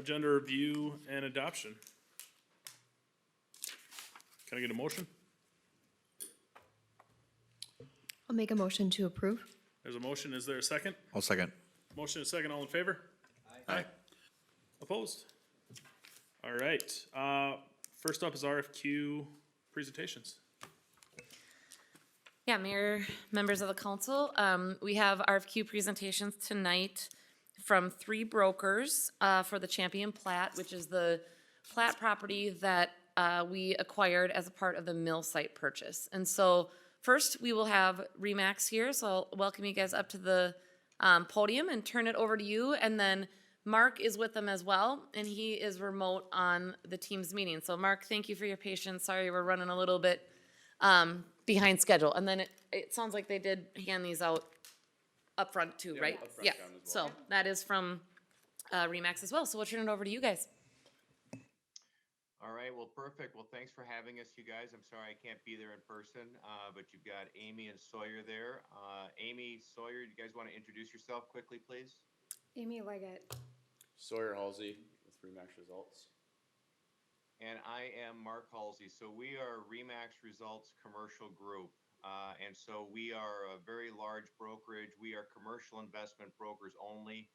agenda review and adoption. Can I get a motion? I'll make a motion to approve. There's a motion. Is there a second? I'll second. Motion is second. All in favor? Aye. Opposed? All right. First up is RFQ presentations. Yeah, Mayor, members of the council, we have RFQ presentations tonight from 3 brokers for the Champion Plat, which is the plat property that we acquired as a part of the mill site purchase. And so first, we will have Remax here, so I'll welcome you guys up to the podium and turn it over to you. And then Mark is with them as well, and he is remote on the team's meeting. So Mark, thank you for your patience. Sorry, we're running a little bit behind schedule. And then it sounds like they did hand these out up front too, right? upfront Yeah, down as well. so that is from Remax as well. So we'll turn it over to you guys. All right, well, perfect. Well, thanks for having us, you guys. I'm sorry I can't be there in person, but you've got Amy and Sawyer there. Amy, Sawyer, you guys want to introduce yourself quickly, please? Amy Leggett. Sawyer Halsey with Remax Results. And I am Mark Halsey. So we are Remax Results Commercial Group. And so we are a very large brokerage. We are commercial investment brokers only.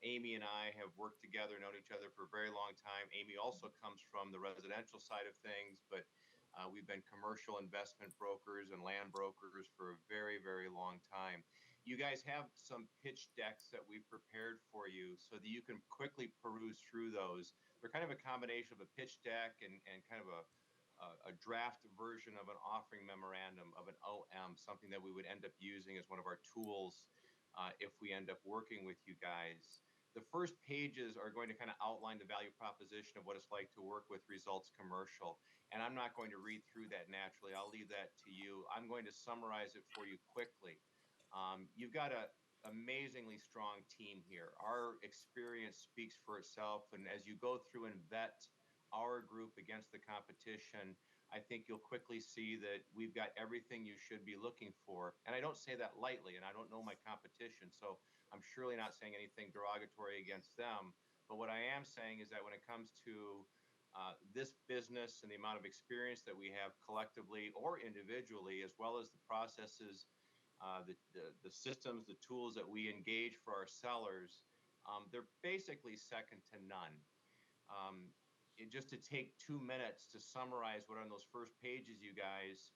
Amy and I have worked together, known each other for a very long time. Amy also comes from the residential side of things, but we've been commercial investment brokers and land brokers for a very, very long time. You guys have some pitch decks that we've prepared for you so that you can quickly peruse through those. They're kind of a combination of a pitch deck and kind of a draft version of an offering memorandum of an OM, something that we would end up using as one of our tools if we end up working with you guys. The first pages are going to kind of outline the value proposition of what it's like to work with Results Commercial. And I'm not going to read through that naturally. I'll leave that to you. I'm going to summarize it for you quickly. You've got an amazingly strong team here. Our experience speaks for itself. And as you go through and vet our group against the competition, I think you'll quickly see that we've got everything you should be looking for. And I don't say that lightly, and I don't know my competition, so I'm surely not saying anything derogatory against them. But what I am saying is that when it comes to this business and the amount of experience that we have collectively or individually, as well as the processes, the systems, the tools that we engage for our sellers, they're basically second to none. Just to take 2 minutes to summarize what on those first pages, you guys,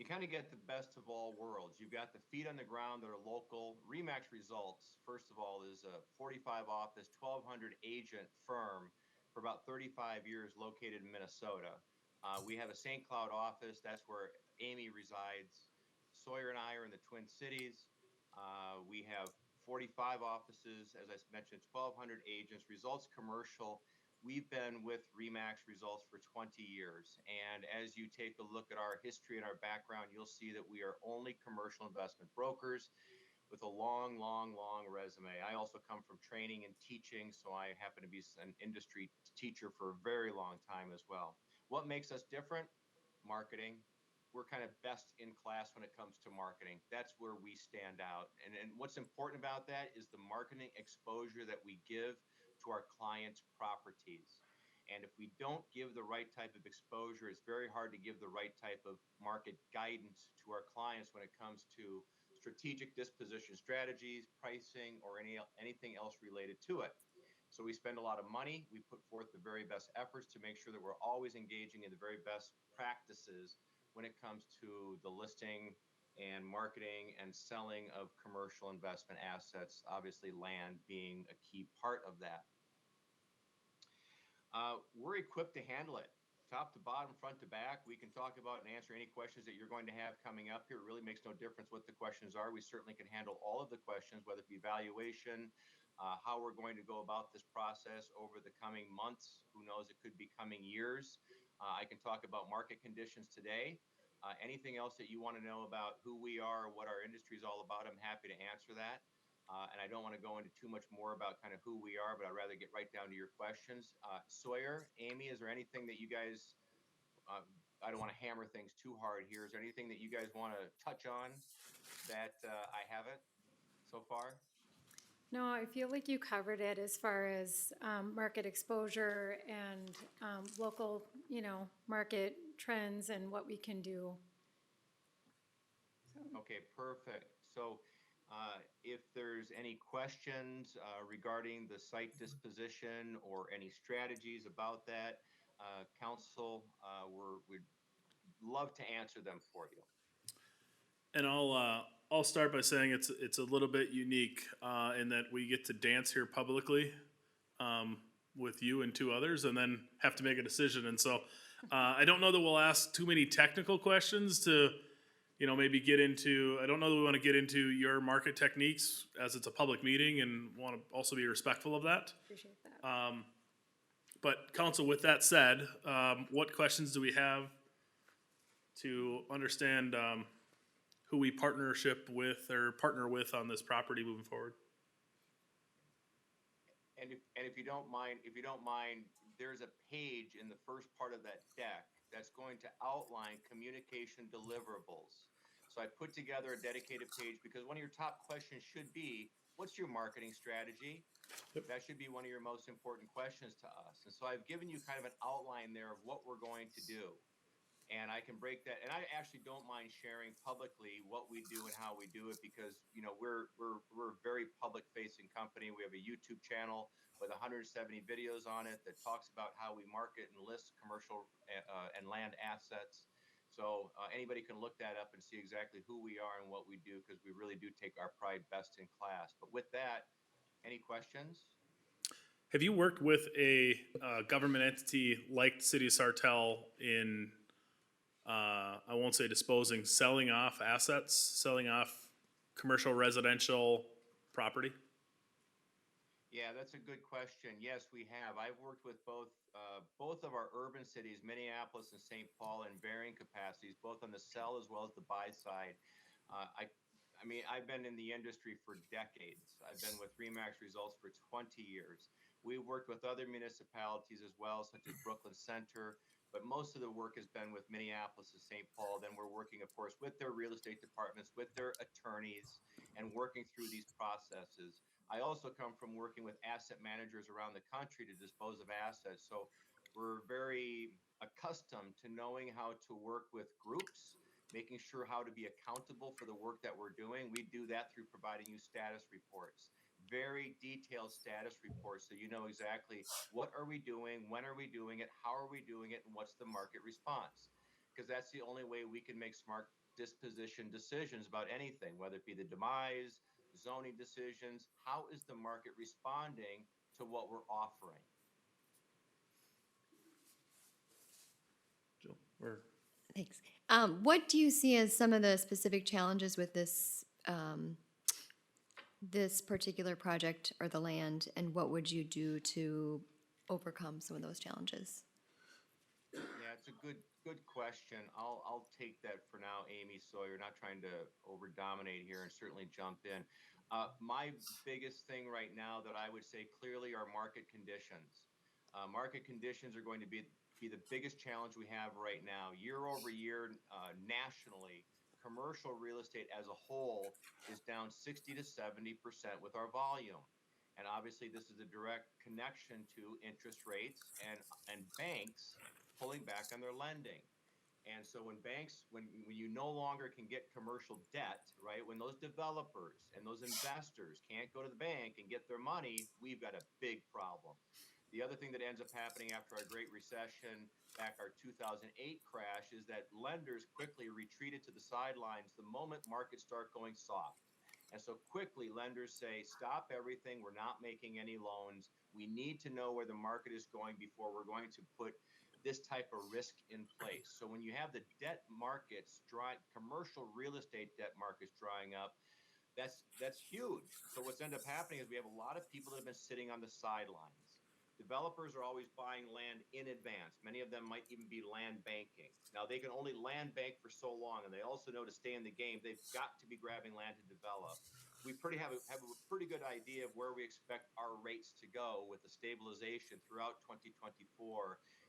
you kind of get the best of all worlds. You've got the feet on the ground that are local. Remax Results, first of all, is a 45 office, 1,200 agent firm for about 35 years located in Minnesota. We have a St. Cloud office. That's where Amy resides. Sawyer and I are in the Twin Cities. We have 45 offices, as I mentioned, 1,200 agents. Results Commercial, we've been with Remax Results for 20 years. And as you take a look at our history and our background, you'll see that we are only commercial investment brokers with a long, long, long resume. I also come from training and teaching, so I happen to be an industry teacher for a very long time as well. What makes us different? Marketing. We're kind of best in class when it comes to marketing. That's where we stand out. And what's important about that is the marketing exposure that we give to our clients' properties. And if we don't give the right type of exposure, it's very hard to give the right type of market guidance to our clients when it comes to strategic disposition strategies, pricing, or anything else related to it. So we spend a lot of money. We put forth the very best efforts to make sure that we're always engaging in the very best practices when it comes to the listing and marketing and selling of commercial investment assets, obviously land being a key part of that. We're equipped to handle it. Top to bottom, front to back. We can talk about and answer any questions that you're going to have coming up here. It really makes no difference what the questions are. We certainly can handle all of the questions, whether it be valuation, how we're going to go about this process over the coming months. Who knows, it could be coming years. I can talk about market conditions today. Anything else that you want to know about who we are, what our industry is all about, I'm happy to answer that. And I don't want to go into too much more about kind of who we are, but I'd rather get right down to your questions. Sawyer, Amy, is there anything that you guys, I don't want to hammer things too hard here. Is there anything that you guys want to touch on that I haven't so far? No, I feel like you covered it as far as market exposure and local, market trends and what we can do. Okay, perfect. So, if there's any questions regarding the site disposition or any strategies about that, council, we'd love to answer them for you. And I'll start by saying it's a little bit unique in that we get to dance here publicly with you and two others, and then have to make a decision. And so I don't know that we'll ask too many technical questions to, maybe get into. I don't know that we want to get into your market techniques as it's a public meeting, and want to also be respectful of that. Appreciate that. But council, with that said, what questions do we have to understand who we partner with on this property moving forward? And if you don't mind, there's a page in the first part of that deck that's going to outline communication deliverables. So I put together a dedicated page because one of your top questions should be, what's your marketing strategy? Yep. That should be one of your most important questions to us. And so I've given you kind of an outline there of what we're going to do. And I can break that. And I actually don't mind sharing publicly what we do and how we do it because, we're a very public facing company. We have a YouTube channel with 170 videos on it that talks about how we market and list commercial and land assets. So anybody can look that up and see exactly who we are and what we do because we really do take our pride best in class. But with that, any questions? Have you worked with a government entity like the City of Sartell in, I won't say disposing, selling off assets, selling off commercial residential property? Yeah, that's a good question. Yes, we have. I've worked with both of our urban cities, Minneapolis and St. Paul, in varying capacities, both on the sell as well as the buy side. I mean, I've been in the industry for decades. I've been with Remax Results for 20 years. We've worked with other municipalities as well, such as Brooklyn Center, but most of the work has been with Minneapolis and St. Paul. Then we're working, of course, with their real estate departments, with their attorneys, and working through these processes. I also come from working with asset managers around the country to dispose of assets. So we're very accustomed to knowing how to work with groups, making sure how to be accountable for the work that we're doing. We do that through providing you status reports, very detailed status reports, so you know exactly what are we doing, when are we doing it, how are we doing it, and what's the market response. Because that's the only way we can make smart disposition decisions about anything, whether it be the demise, zoning decisions. How is the market responding to what we're offering? Jill, or Thanks. What do you see as some of the specific challenges with this particular project or the land, and what would you do to overcome some of those challenges? Yeah, it's a good question. I'll take that for now, Amy Sawyer. Not trying to over dominate here, and certainly jump in. My biggest thing right now that I would say clearly are market conditions. Market conditions are going to be the biggest challenge we have right now. Year over year, nationally, commercial real estate as a whole is down 60 to 70% with our volume. And obviously, this is a direct connection to interest rates and banks pulling back on their lending. And so when you no longer can get commercial debt, right, when those developers and those investors can't go to the bank and get their money, we've got a big problem. The other thing that ends up happening after our Great Recession, back our 2008 crash, is that lenders quickly retreated to the sidelines the moment markets start going soft. And so quickly lenders say, stop everything. We're not making any loans. We need to know where the market is going before we're going to put this type of risk in place. So when you have the debt markets dry, commercial real estate debt markets drying up, that's huge. So what's ended up happening is we have a lot of people that have been sitting on the sidelines. Developers are always buying land in advance. Many of them might even be land banking. Now, they can only land bank for so long, and they also know to stay in the game, they've got to be grabbing land to develop. We have a pretty good idea of where we expect our rates to go with the stabilization throughout 2024,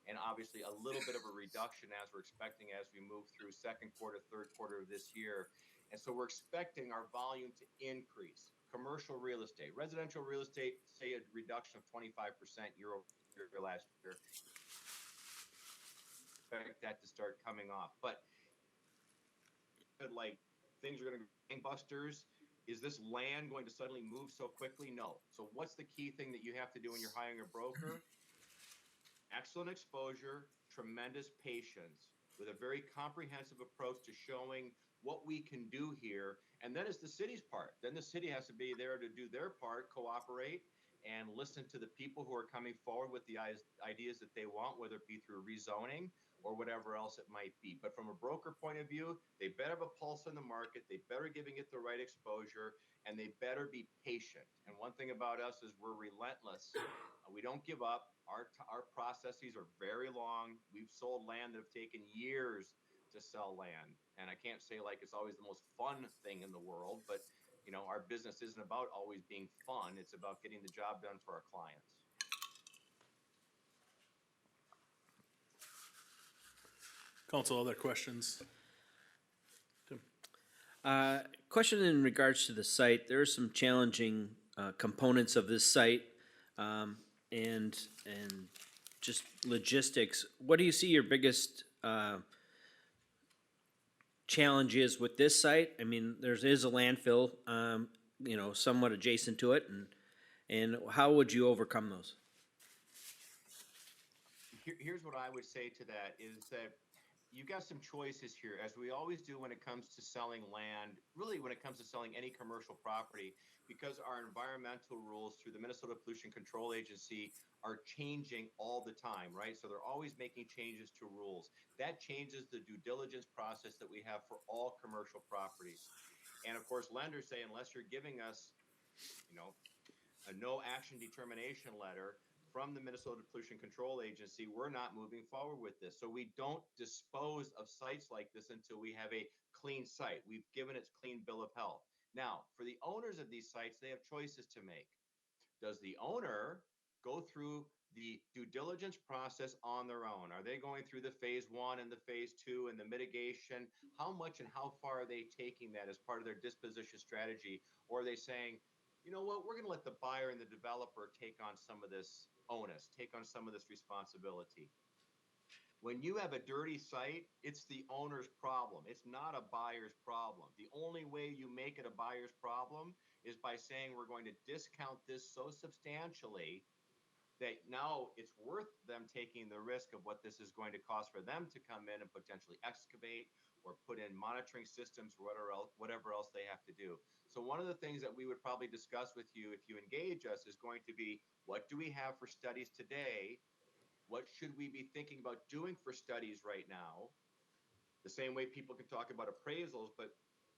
and obviously a little bit of a reduction as we're expecting as we move through second quarter, third quarter of this year. And so we're expecting our volume to increase. commercial real estate, residential real estate, say a reduction of 25% year over year last year. Expect that to start coming off. But like things are going to be gangbusters. Is this land going to suddenly move so quickly? No. So what's the key thing that you have to do when you're hiring a broker? Excellent exposure, tremendous patience, with a very comprehensive approach to showing what we can do here. And then it's the city's part. Then the city has to be there to do their part, cooperate, and listen to the people who are coming forward with the ideas that they want, whether it be through rezoning or whatever else it might be. But from a broker point of view, they better have a pulse in the market, they better giving it the right exposure, and they better be patient. And one thing about us is we're relentless. We don't give up. Our processes are very long. We've sold land that have taken years to sell land. And I can't say like it's always the most fun thing in the world, but you know, our business isn't about always being fun. It's about getting the job done for our clients. Council, other questions? Tim? Question in regards to the site. There are some challenging components of this site, and just logistics. What do you see your biggest challenge is with this site? I mean, there is a landfill, you know, somewhat adjacent to it, and how would you overcome those? Here's what I would say to that is that you've got some choices here, as we always do when it comes to selling land, really when it comes to selling any commercial property, because our environmental rules through the Minnesota Pollution Control Agency are changing all the time, right? So they're always making changes to rules. That changes the due diligence process that we have for all commercial properties. And of course, lenders say, unless you're giving us, you know, a no action determination letter from the Minnesota Pollution Control Agency, we're not moving forward with this. So we don't dispose of sites like this until we have a clean site. We've given its clean bill of health. Now, for the owners of these sites, they have choices to make. Does the owner go through the due diligence process on their own? Are they going through the phase 1 and the phase 2 and the mitigation? How much and how far are they taking that as part of their disposition strategy? Or are they saying, you know what, we're going to let the buyer and the developer take on some of this onus, take on some of this responsibility? When you have a dirty site, it's the owner's problem. It's not a buyer's problem. The only way you make it a buyer's problem is by saying we're going to discount this so substantially that now it's worth them taking the risk of what this is going to cost for them to come in and potentially excavate or put in monitoring systems or whatever else they have to do. So one of the things that we would probably discuss with you if you engage us is going to be, what do we have for studies today? What should we be thinking about doing for studies right now? The same way people can talk about appraisals, but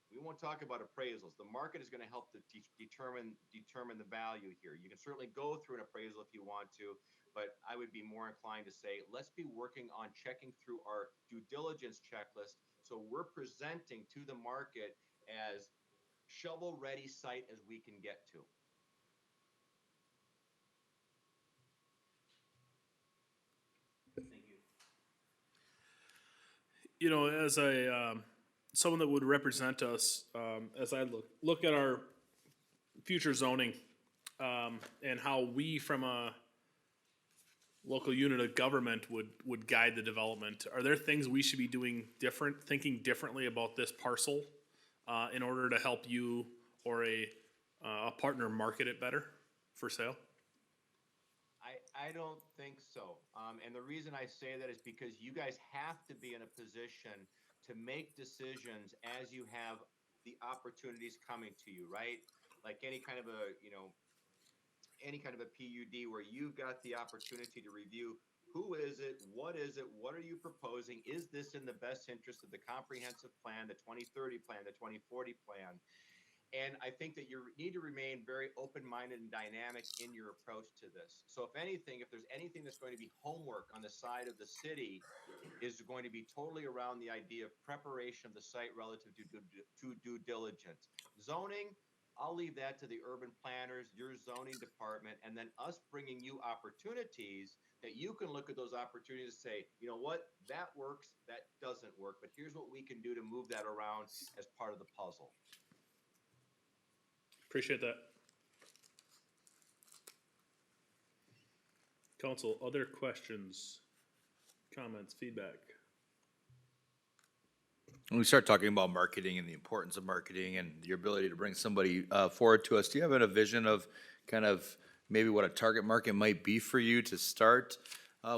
we won't talk about appraisals. The market is going to help to determine the value here. You can certainly go through an appraisal if you want to, but I would be more inclined to say, let's be working on checking through our due diligence checklist so we're presenting to the market as shovel-ready site as we can get to. You know, as someone that would represent us, as I look at our future zoning, and how we from a local unit of government would guide the development, are there things we should be doing different, thinking differently about this parcel, in order to help you or a partner market it better for sale? I don't think so. And the reason I say that is because you guys have to be in a position to make decisions as you have the opportunities coming to you, right? Like any kind of a, you know, any kind of a PUD where you've got the opportunity to review who is it, what are you proposing? Is this in the best interest of the comprehensive plan, the 2030 plan, the 2040 plan? And I think that you need to remain very open-minded and dynamic in your approach to this. So if anything, if there's anything that's going to be homework on the side of the city, is going to be totally around the idea of preparation of the site relative to due diligence. Zoning, I'll leave that to the urban planners, your zoning department, and then us bringing you opportunities that you can look at those opportunities and say, you know what, that works, that doesn't work, but here's what we can do to move that around as part of the puzzle. Appreciate that. Council, other questions, comments, feedback? When we start talking about marketing and the importance of marketing and your ability to bring somebody forward to us, do you have a vision of kind of maybe what a target market might be for you to start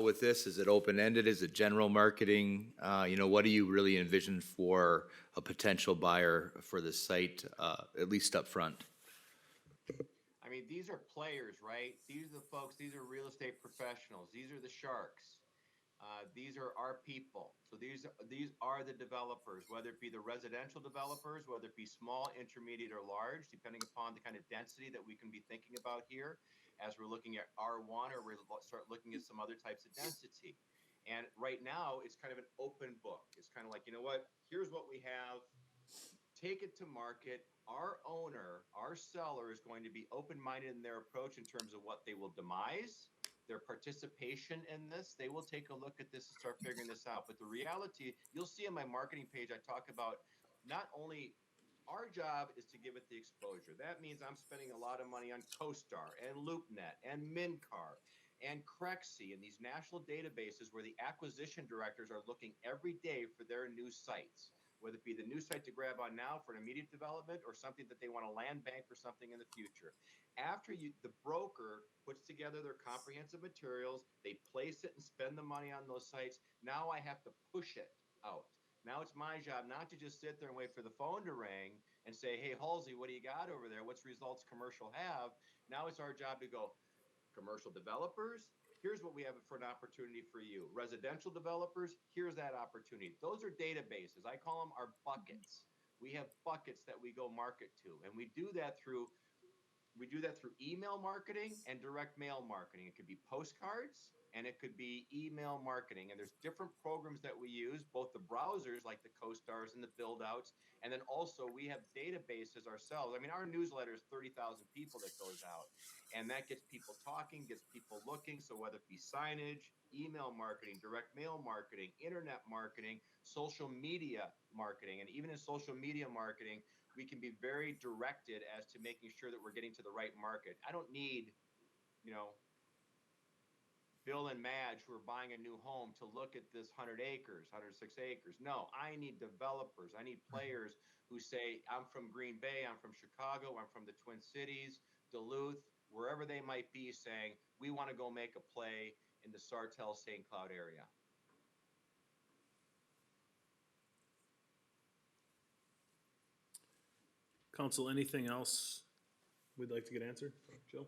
with this? Is it open-ended? Is it general marketing? What do you really envision for a potential buyer for this site, at least up front? I mean, these are players, right? These are the folks, these are real estate professionals, these are the sharks. These are our people. So these are the developers, whether it be the residential developers, whether it be small, intermediate, or large, depending upon the kind of density that we can be thinking about here as we're looking at R1 or we start looking at some other types of density. And right now, it's kind of an open book. It's kind of like, you know what? Here's what we have. Take it to market. Our owner, our seller is going to be open-minded in their approach in terms of what they will demise, their participation in this. They will take a look at this and start figuring this out. But the reality, you'll see on my marketing page, I talk about not only our job is to give it the exposure. That means I'm spending a lot of money on CoStar and LoopNet and MinCar and Crexi and these national databases where the acquisition directors are looking every day for their new sites, whether it be the new site to grab on now for an immediate development or something that they want to land bank for something in the future. After the broker puts together their comprehensive materials, they place it and spend the money on those sites. Now I have to push it out. Now it's my job not to just sit there and wait for the phone to ring and say, hey, Halsey, what do you got over there? What's results commercial have? Now it's our job to go, commercial developers, here's what we have for an opportunity for you. Residential developers, here's that opportunity. Those are databases. I call them our buckets. We have buckets that we go market to, and we do that through email marketing and direct mail marketing. It could be postcards and it could be email marketing. And there's different programs that we use, both the browsers like the CoStars and the build outs. And then also we have databases ourselves. I mean, our newsletter is 30,000 people that goes out, and that gets people talking, gets people looking. So whether it be signage, email marketing, direct mail marketing, internet marketing, social media marketing, and even in social media marketing, we can be very directed as to making sure that we're getting to the right market. I don't need, Bill and Madge who are buying a new home to look at this 100 acres, 106 acres. No, I need developers. I need players who say, I'm from Green Bay, I'm from Chicago, I'm from the Twin Cities, Duluth, wherever they might be, saying, we want to go make a play in the Sartell St. Cloud area. Council, anything else we'd like to get answered? Jill?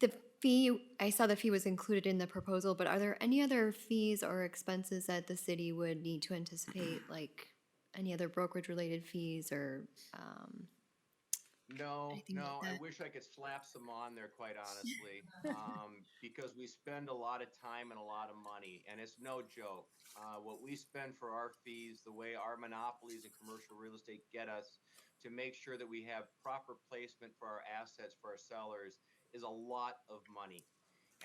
The fee, I saw the fee was included in the proposal, but are there any other fees or expenses that the city would need to anticipate, like any other brokerage-related fees or, No, anything like I that? wish I could slap some on there, quite honestly, because we spend a lot of time and a lot of money, and it's no joke. What we spend for our fees, the way our monopolies in commercial real estate get us to make sure that we have proper placement for our assets for our sellers is a lot of money.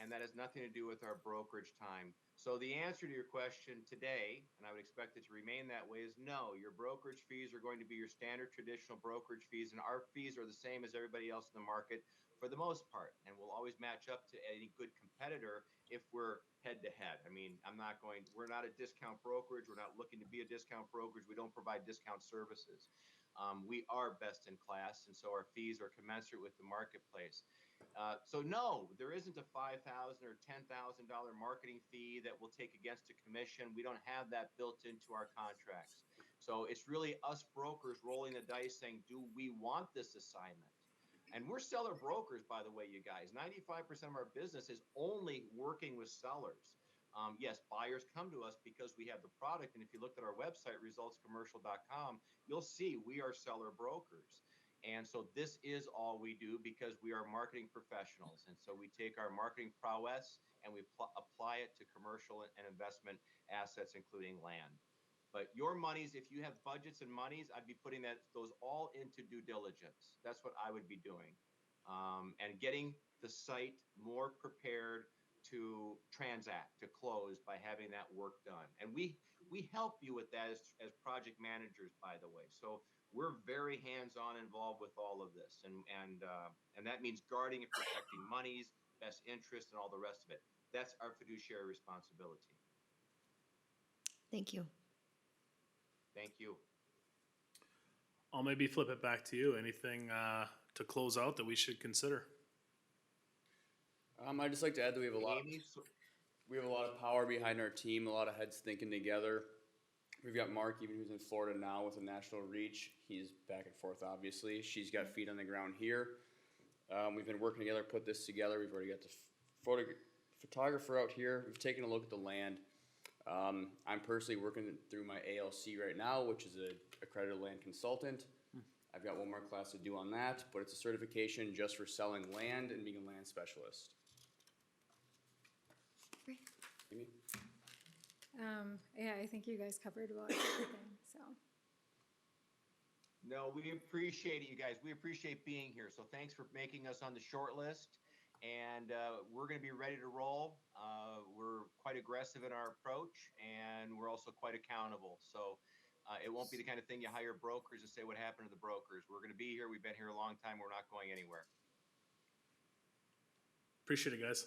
And that has nothing to do with our brokerage time. So the answer to your question today, and I would expect it to remain that way, is no. Your brokerage fees are going to be your standard traditional brokerage fees, and our fees are the same as everybody else in the market for the most part. And we'll always match up to any good competitor if we're head to head. I mean, we're not a discount brokerage. We're not looking to be a discount brokerage. We don't provide discount services. We are best in class, and so our fees are commensurate with the marketplace. So no, there isn't a $5,000 or $10,000 marketing fee that we'll take against a commission. We don't have that built into our contracts. So it's really us brokers rolling the dice saying, do we want this assignment? And we're seller brokers, by the way, you guys. 95% of our business is only working with sellers. Yes, buyers come to us because we have the product. And if you look at our website, resultscommercial.com, you'll see we are seller brokers. And so this is all we do because we are marketing professionals. And so we take our marketing prowess and we apply it to commercial and investment assets, including land. But your monies, if you have budgets and monies, I'd be putting those all into due diligence. That's what I would be doing. And getting the site more prepared to transact, to close by having that work done. And we help you with that as project managers, by the way. So we're very hands-on involved with all of this, and that means guarding and protecting monies, best interest, and all the rest of it. That's our fiduciary responsibility. Thank you. Thank you. I'll maybe flip it back to you. Anything to close out that we should consider? I'd just like to add that Amy, we have a lot of power behind our team, a lot of heads thinking together. We've got Mark, even who's in Florida now with a national reach. He's back and forth, obviously. She's got feet on the ground here. We've been working together, put this together. We've already got the photographer out here. We've taken a look at the land. I'm personally working through my ALC right now, which is a accredited land consultant. I've got one more class to do on that, but it's a certification just for selling land and being a land specialist. Great. Amy? Yeah, I think you guys covered about everything, so. no, we appreciate it, you guys. We appreciate being here. So thanks for making us on the short list. And we're going to be ready to roll. We're quite aggressive in our approach, and we're also quite accountable. So it won't be the kind of thing you hire brokers and say what happened to the brokers. We're going to be here. We've been here a long time. We're not going anywhere. Appreciate it, guys.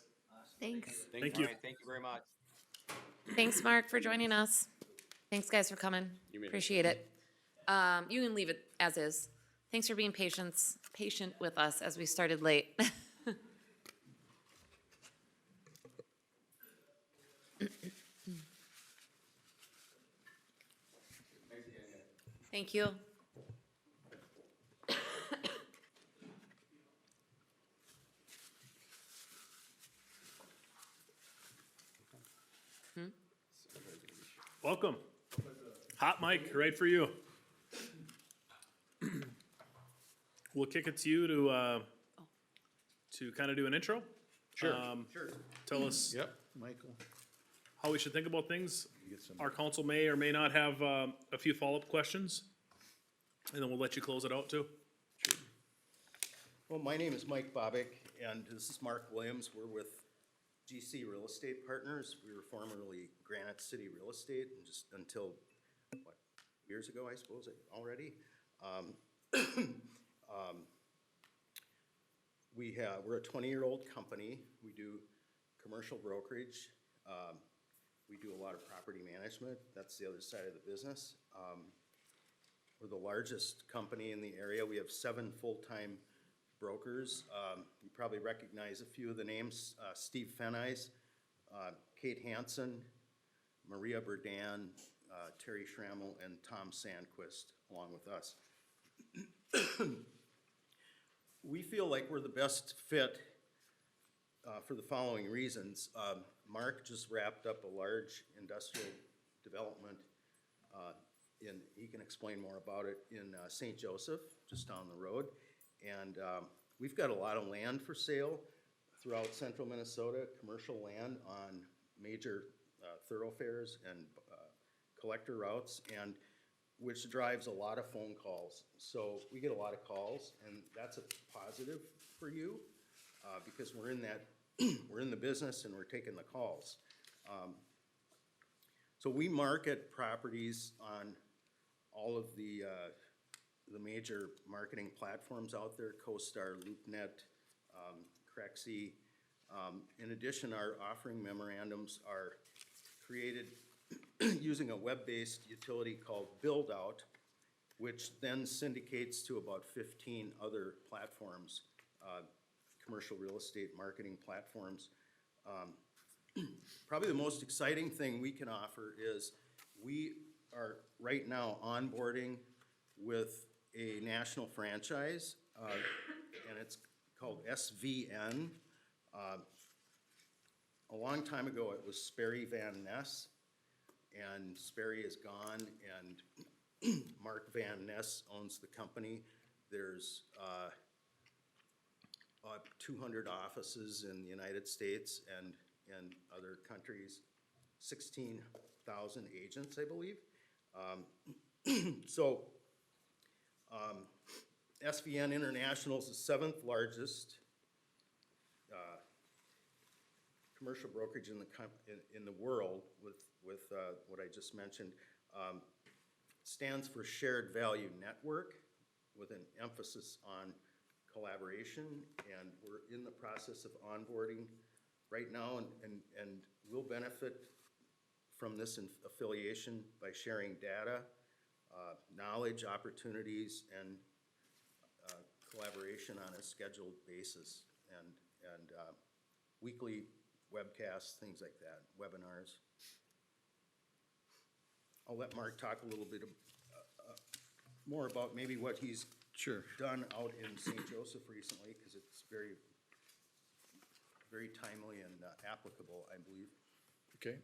Thanks. Thank All you. right, thank you very much. Thanks, Mark, for joining us. Thanks, guys, for coming. You made it. Appreciate it. You can leave it as is. Thanks for being patient with us as we started late. Thank you. Welcome. Hot mic, right for you. We'll kick it to you to kind of do an intro. Sure. Sure. Tell us Yep, Michael. how we should think about things. Get some- Our council may or may not have a few follow-up questions. And then we'll let you close it out too. Well, my name is Mike Bobick, and this is Mark Williams. We're with GC Real Estate Partners. We were formerly Granite City Real Estate, and just until, what, years ago, I suppose, already. We're a 20-year-old company. We do commercial brokerage. We do a lot of property management. That's the other side of the business. We're the largest company in the area. We have 7 full-time brokers. You probably recognize a few of the names. Steve Fennice, Kate Hansen, Maria Burdan, Terry Schrammel, and Tom Sandquist, along with us. We feel like we're the best fit for the following reasons. Mark just wrapped up a large industrial development he can explain more about it, in St. Joseph, just down the road. And we've got a lot of land for sale throughout central Minnesota, commercial land on major thoroughfares and collector routes, and which drives a lot of phone calls. So we get a lot of calls, and that's a positive for you because we're in that we're in the business and we're taking the calls. So we market properties on all of the major marketing platforms out there: CoStar, LoopNet, Crexi. In addition, our offering memorandums are created using a web-based utility called BuildOut, which then syndicates to about 15 other platforms, commercial real estate marketing platforms. Probably the most exciting thing we can offer is we are right now onboarding with a national franchise, and it's called SVN. A long time ago, it was Sperry Van Ness, and Sperry is gone, and Mark Van Ness owns the company. There's about 200 offices in the United States and other countries, 16,000 agents, I believe. SVN International is the 7th largest commercial brokerage in the world with what I just mentioned. stands for Shared Value Network with an emphasis on collaboration, and we're in the process of onboarding right now, and we'll benefit from this affiliation by sharing data, knowledge, opportunities, and collaboration on a scheduled basis, and weekly webcasts, things like that, webinars. I'll let Mark talk a little bit more about maybe what he's done out in St. Joseph recently, because it's very, very timely and applicable, I believe. Okay.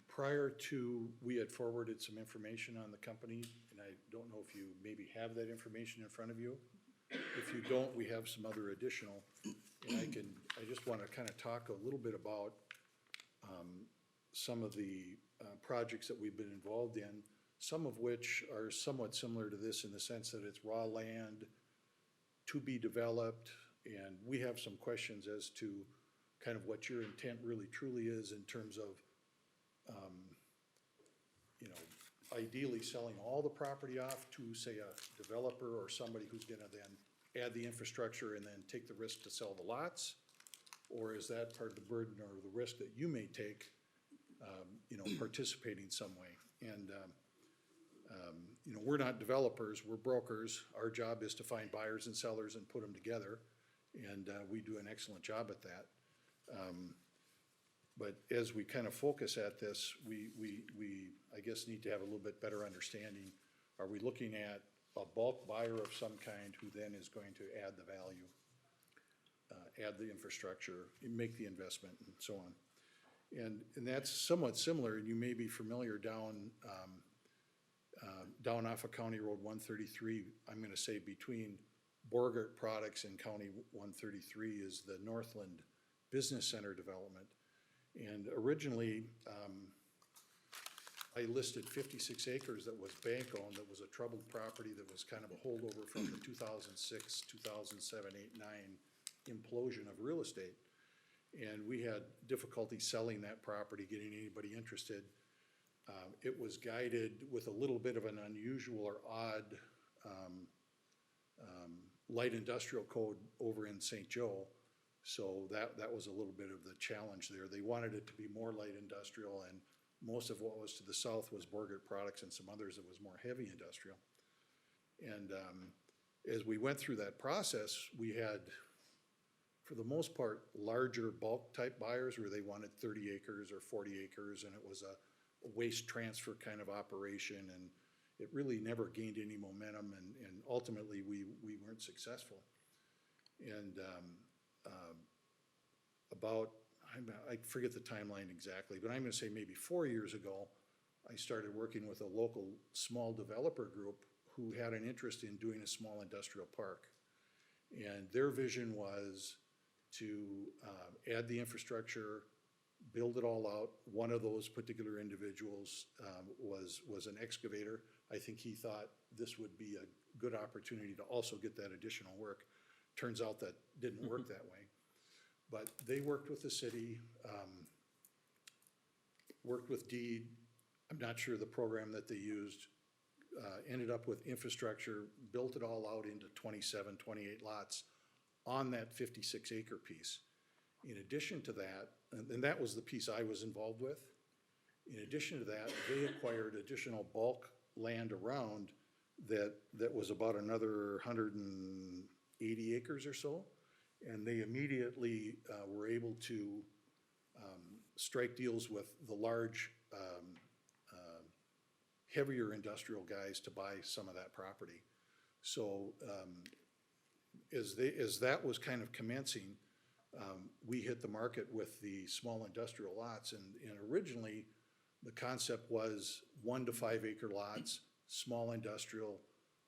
Prior to, we had forwarded some information on the company, and I don't know if you maybe have that information in front of you. If you don't, we have some other additional. And I just want to kind of talk a little bit about some of the projects that we've been involved in, some of which are somewhat similar to this in the sense that it's raw land to be developed, and we have some questions as to kind of what your intent really truly is in terms of, you know, ideally selling all the property off to, say, a developer or somebody who's gonna then add the infrastructure and then take the risk to sell the lots? Or is that part of the burden or the risk that you may take, you know, participating some way? And, you know, we're not developers, we're brokers. Our job is to find buyers and sellers and put them together, and we do an excellent job at that. But as we kind of focus at this, we I guess need to have a little bit better understanding. Are we looking at a bulk buyer of some kind who then is going to add the value, add the infrastructure, make the investment, and so on? And that's somewhat similar, and you may be familiar down off of County Road 133, I'm gonna say between Borgert Products and County 133 is the Northland Business Center development. And originally, I listed 56 acres that was bank-owned, that was a troubled property, that was kind of a holdover from the 2006, 2007, 8, 9 implosion of real estate. And we had difficulty selling that property, getting anybody interested. It was guided with a little bit of an unusual or odd light industrial code over in St. Joe. So that was a little bit of the challenge there. They wanted it to be more light industrial, and most of what was to the south was Borgert Products and some others that was more heavy industrial. And as we went through that process, we had, for the most part, larger bulk type buyers where they wanted 30 acres or 40 acres, and it was a waste transfer kind of operation, and it really never gained any momentum, and ultimately we weren't successful. And I forget the timeline exactly, but I'm gonna say maybe 4 years ago, I started working with a local small developer group who had an interest in doing a small industrial park. And their vision was to add the infrastructure, build it all out. One of those particular individuals was an excavator. I think he thought this would be a good opportunity to also get that additional work. Turns out that didn't work that way. But they worked with the city, worked with DEED. I'm not sure the program that they used, ended up with infrastructure, built it all out into 27, 28 lots on that 56 acre piece. In addition to that, and that was the piece I was involved with. In addition to that, they acquired additional bulk land around that was about another 180 acres or so. And they immediately were able to strike deals with the large, heavier industrial guys to buy some of that property. So as that was kind of commencing, we hit the market with the small industrial lots, and originally the concept was 1 to 5 acre lots, small industrial,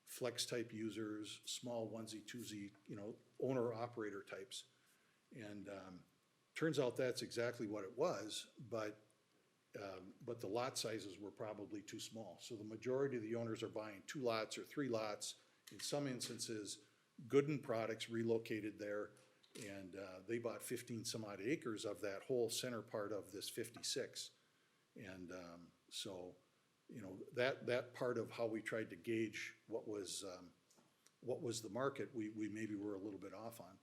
flex type users, small onesie twosie, you know, owner operator types. And turns out that's exactly what it was, but the lot sizes were probably too small. So the majority of the owners are buying 2 lots or 3 lots. In some instances, Gooden Products relocated there, and they bought 15 some odd acres of that whole center part of this 56. And so you know, that part of how we tried to gauge what was the market, we maybe were a little bit off on.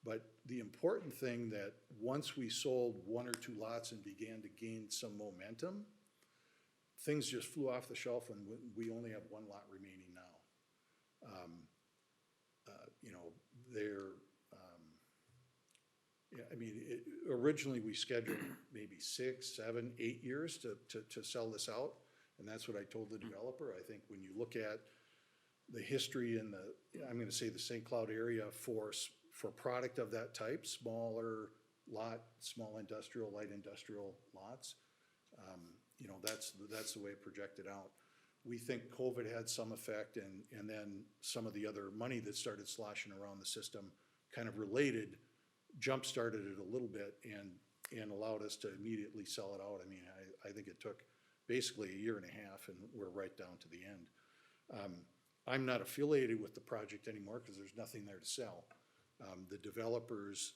But the important thing that once we sold one or two lots and began to gain some momentum, things just flew off the shelf and we only have one lot remaining now. You know, yeah, I mean, originally we scheduled maybe 6, 7, 8 years to sell this out. And that's what I told the developer. I think when you look at the history in I'm gonna say the St. Cloud area for product of that type, smaller lot, small industrial, light industrial lots, you know, that's the way it projected out. We think COVID had some effect and then some of the other money that started sloshing around the system kind of jump-started it a little bit and allowed us to immediately sell it out. I mean, I think it took basically a year and a half and we're right down to the end. I'm not affiliated with the project anymore because there's nothing there to sell. The developers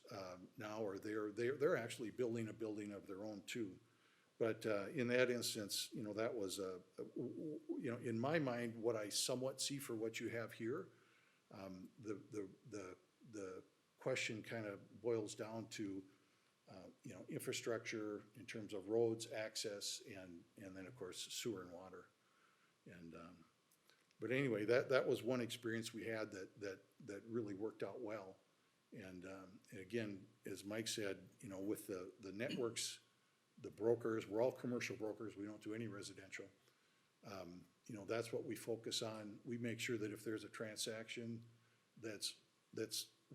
now are they're actually building a building of their own too. But in that instance, you know, that was you know, in my mind, what I somewhat see for what you have here, the question kind of boils down to you know, infrastructure in terms of roads, access, and then of course sewer and water. And but anyway, that was one experience we had that really worked out well. And again, as Mike said, you know, with the networks, the brokers, we're all commercial brokers, we don't do any residential. You know, that's what we focus on. We make sure that if there's a transaction that's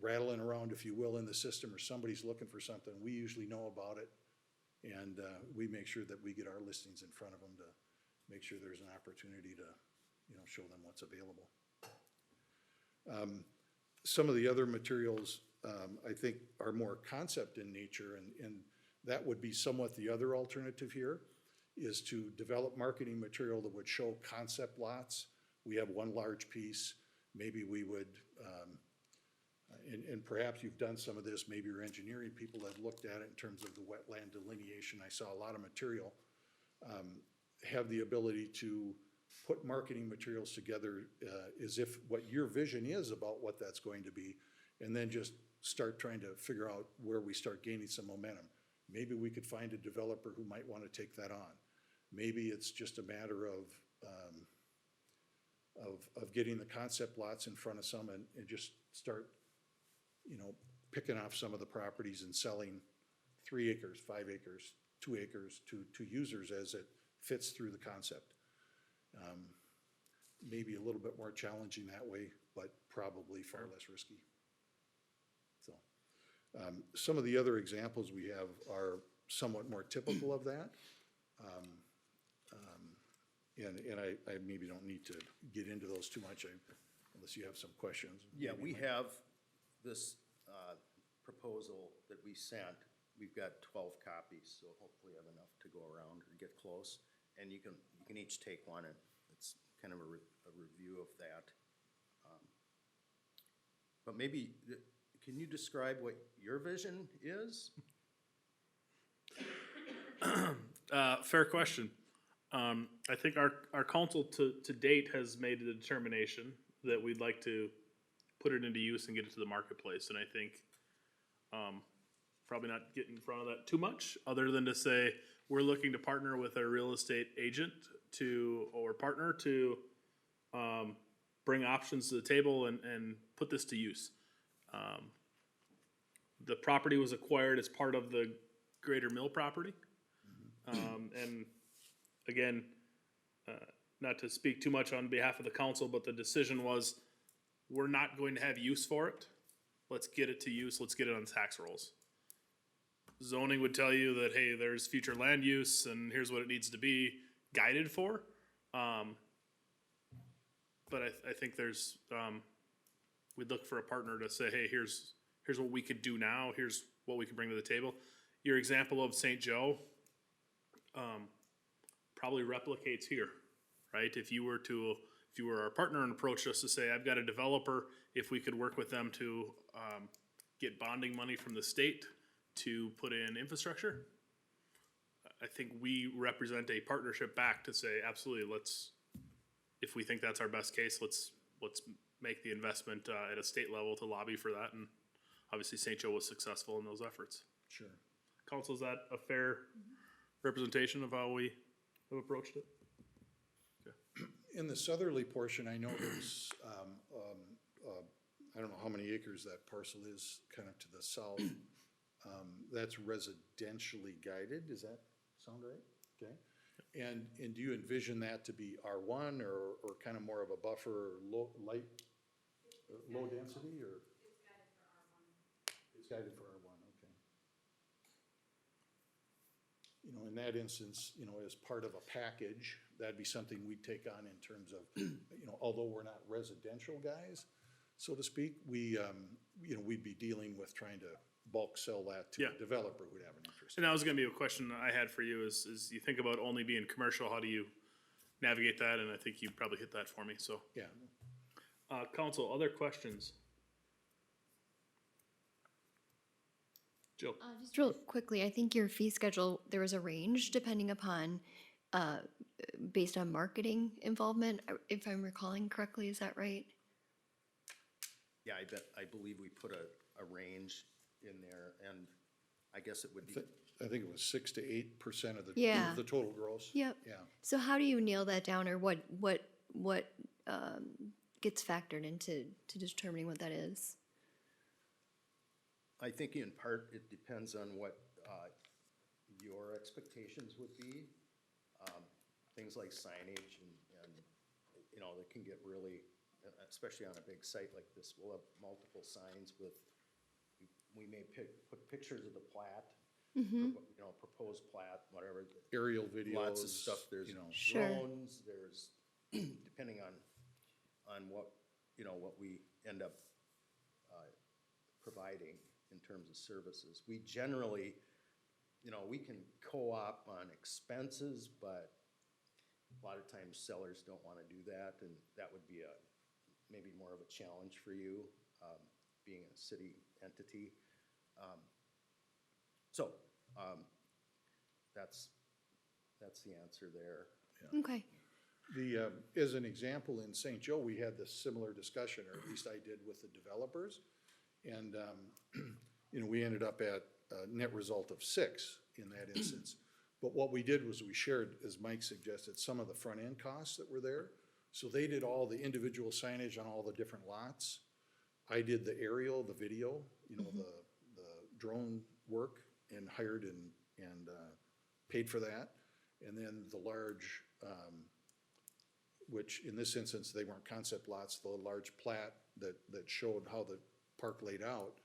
rattling around, if you will, in the system, or somebody's looking for something, we usually know about it. And we make sure that we get our listings in front of them to make sure there's an opportunity to, you know, show them what's available. Some of the other materials, I think, are more concept in nature, and that would be somewhat the other alternative here, is to develop marketing material that would show concept lots. We have one large piece, maybe we would, and perhaps you've done some of this, maybe your engineering people have looked at it in terms of the wetland delineation. I saw a lot of material. Have the ability to put marketing materials together as if what your vision is about what that's going to be, and then just start trying to figure out where we start gaining some momentum. Maybe we could find a developer who might want to take that on. Maybe it's just a matter of getting the concept lots in front of some and just start, you know, picking off some of the properties and selling 3 acres, 5 acres, 2 acres to users as it fits through the concept. Maybe a little bit more challenging that way, but probably far less risky. So, some of the other examples we have are somewhat more typical of that. And I maybe don't need to get into those too much unless you have some questions. Yeah, Maybe we Mike. have this proposal that we sent. We've got 12 copies, so hopefully have enough to go around or get close. And you can each take one, and it's kind of a review of that. But maybe, can you describe what your vision is? Fair question. I think our council to date has made the determination that we'd like to put it into use and get it to the marketplace. And I think probably not get in front of that too much, other than to say we're looking to partner with a real estate agent or partner to bring options to the table and put this to use. The property was acquired as part of the Greater Mill property. And again, not to speak too much on behalf of the council, but the decision was, we're not going to have use for it. Let's get it to use, let's get it on tax rolls. Zoning would tell you that, hey, there's future land use and here's what it needs to be guided for. But I think there's, we'd look for a partner to say, hey, here's what we could do now, here's what we can bring to the table. Your example of St. Joe probably replicates here, right? If you were our partner and approached us to say, I've got a developer, if we could work with them to get bonding money from the state to put in infrastructure, I think we represent a partnership back to say, absolutely, if we think that's our best case, let's make the investment, at a state level to lobby for that, and obviously St. Joe was successful in those efforts. Sure. Council, is that a fair representation of how we have approached it? In the southerly portion, I know there's, I don't know how many acres that parcel is, kind of to the south. That's residentially guided, does that sound right? Okay. And do you envision that to be R1 or kind of more of a buffer, low density, or? It's guided for R1, okay. You know, in that instance, you know, as part of a package, that'd be something we'd take on in terms of, you know, although we're not residential guys, so to speak, we, you know, we'd be dealing with trying to bulk sell that to Yeah. a developer who'd have an interest. And that was gonna be a question I had for you is you think about only being commercial, how do you navigate that? And I think you probably hit that for me, so. Yeah, Council, other questions? Jill? Just real quickly, I think your fee schedule, there was a range depending upon, based on marketing involvement, if I'm recalling correctly, is that right? Yeah, I believe we put a range in there, and I guess it would be, I think it was 6 to 8% of Yeah. the total gross. Yep. Yeah. So how do you nail that down, or what gets factored into determining what that is? I think in part, it depends on what your expectations would be. Things like signage and, you know, that can get really, especially on a big site like this, we'll have multiple signs with, we may put pictures of the plat, you know, proposed plat, whatever. Aerial videos. Lots of stuff, there's you know. Sure. drones, there's, depending on what, you know, what we end up providing in terms of services. We generally, you know, we can co-op on expenses, but a lot of times sellers don't wanna do that, and that would be maybe more of a challenge for you, being a city entity. So, that's the answer there. Okay, As an example, in St. Joe, we had this similar discussion, or at least I did with the developers. And, you know, we ended up at a net result of 6 in that instance. But what we did was we shared, as Mike suggested, some of the front end costs that were there. So they did all the individual signage on all the different lots. I did the aerial, the video, you know, the drone work, and hired and paid for that. And then the large, which in this instance, they weren't concept lots, the large plat that showed how the park laid out,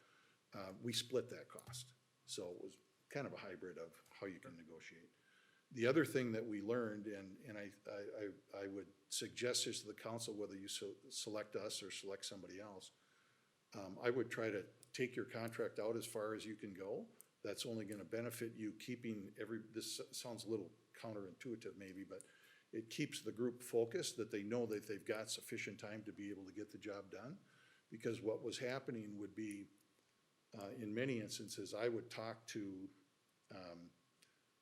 we split that cost. So it was kind of a hybrid of how you can negotiate. The other thing that we learned, and I would suggest this to the council, whether you select us or select somebody else, I would try to take your contract out as far as you can go. That's only gonna benefit you keeping this sounds a little counterintuitive maybe, but it keeps the group focused, that they know that they've got sufficient time to be able to get the job done. Because what was happening would be, in many instances, I would talk to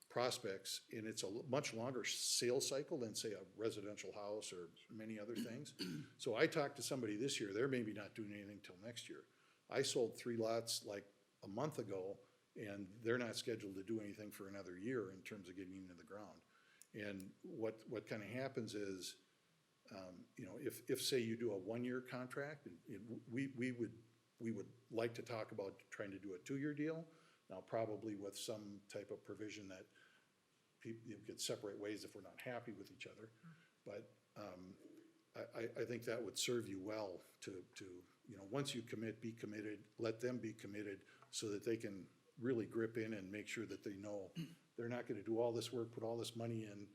prospects, and it's a much longer sales cycle than, say, a residential house or many other things. So I talked to somebody this year, they're maybe not doing anything till next year. I sold 3 lots like a month ago, and they're not scheduled to do anything for another year in terms of getting into the ground. And what kind of happens is, you know, if say you do a 1-year contract, we would like to talk about trying to do a 2-year deal. Now, probably with some type of provision that you could separate ways if we're not happy with each other. But I think that would serve you well to, you know, once you commit, be committed, let them be committed so that they can really grip in and make sure that they know they're not gonna do all this work, put all this money in,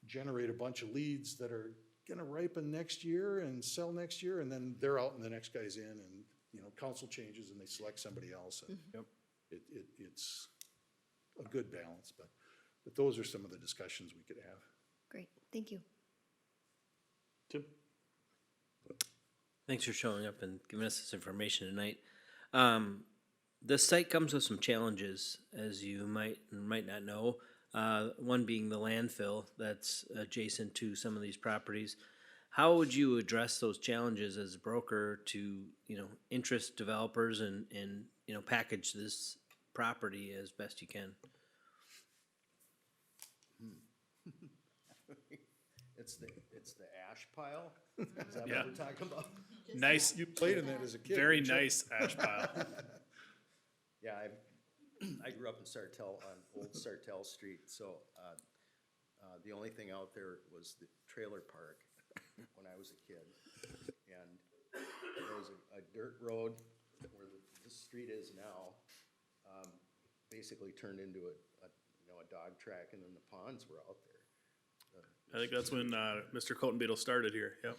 generate a bunch of leads that are gonna ripen next year and sell next year, and then they're out and the next guy's in, and, you know, council changes and they select somebody else. And Yep. It's a good balance, but those are some of the discussions we could have. great, thank you. Tim? Thanks for showing up and giving us this information tonight. The site comes with some challenges, as you might not know. one being the landfill that's adjacent to some of these properties. How would you address those challenges as a broker to, interest developers and, package this property as best you can? It's the ash pile? Is that Yeah. what we're talking about? Nice, You played in that as a kid. very didn't you? nice ash pile. Yeah, I grew up in Sartell, on Old Sartell Street, so, the only thing out there was the trailer park when I was a kid. And there was a dirt road where this street is now, basically turned into a dog track, and then the ponds were out there. I think that's when Mr. Colton Beetle started here. Yep.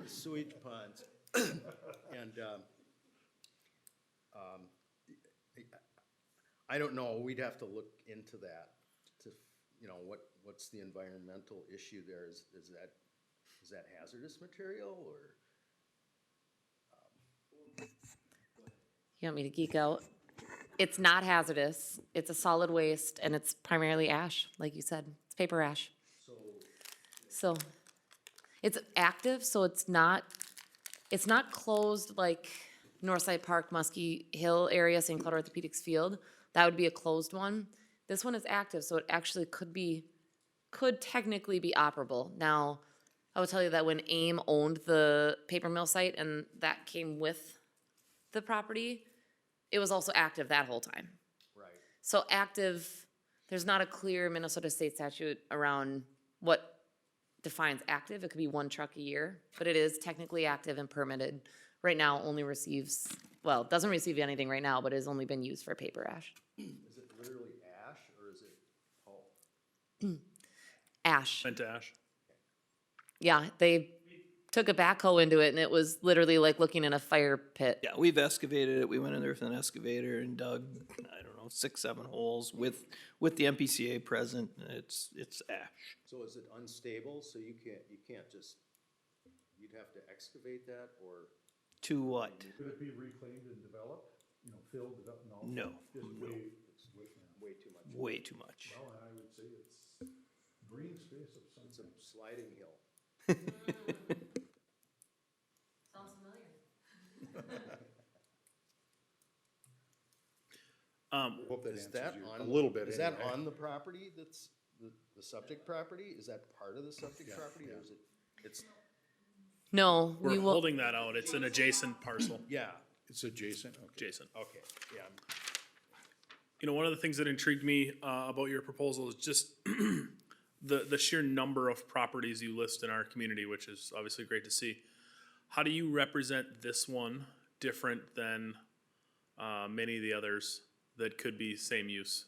The sewage ponds. And, I don't know, we'd have to look into that to, what's the environmental issue there? Is that hazardous material or? You want me to geek out? It's not hazardous. It's a solid waste, and it's primarily ash, like you said. It's paper ash. So, it's active, so it's not closed like Northside Park, Muskie Hill area, St. Cloud Orthopedics Field. That would be a closed one. This one is active, so it actually could technically be operable. Now, I will tell you that when AIM owned the paper mill site and that came with the property, it was also active that whole time. Right. So active, there's not a clear Minnesota state statute around what defines active. It could be one truck a year, but it is technically active and permitted. Right now only receives, well, it doesn't receive anything right now, but it has only been used for paper ash. Is it literally ash or is it pulp? Ash. Went to ash. Yeah, they took a backhoe into it and it was literally like looking in a fire pit. Yeah, we've excavated it. We went in there with an excavator and dug, I don't know, 6, 7 holes with the MPCA present. It's ash. So is it unstable, so you can't just, you'd have to excavate that or? To what? Could it be reclaimed and developed, filled, no? No, Just no. Way too much. Way too much. Well, I would say it's green space of some It's a kind. sliding hill. Sounds familiar. Hope that Is answers that you on? a little bit Is that anyway. on the property that's the subject property? Is that part of the subject property or is it, it's, No, We're we will, holding that out. It's an adjacent parcel. yeah, It's adjacent, okay. Adjacent. okay, yeah. One of the things that intrigued me about your proposal is just the sheer number of properties you list in our community, which is obviously great to see. How do you represent this one different than many of the others that could be same use?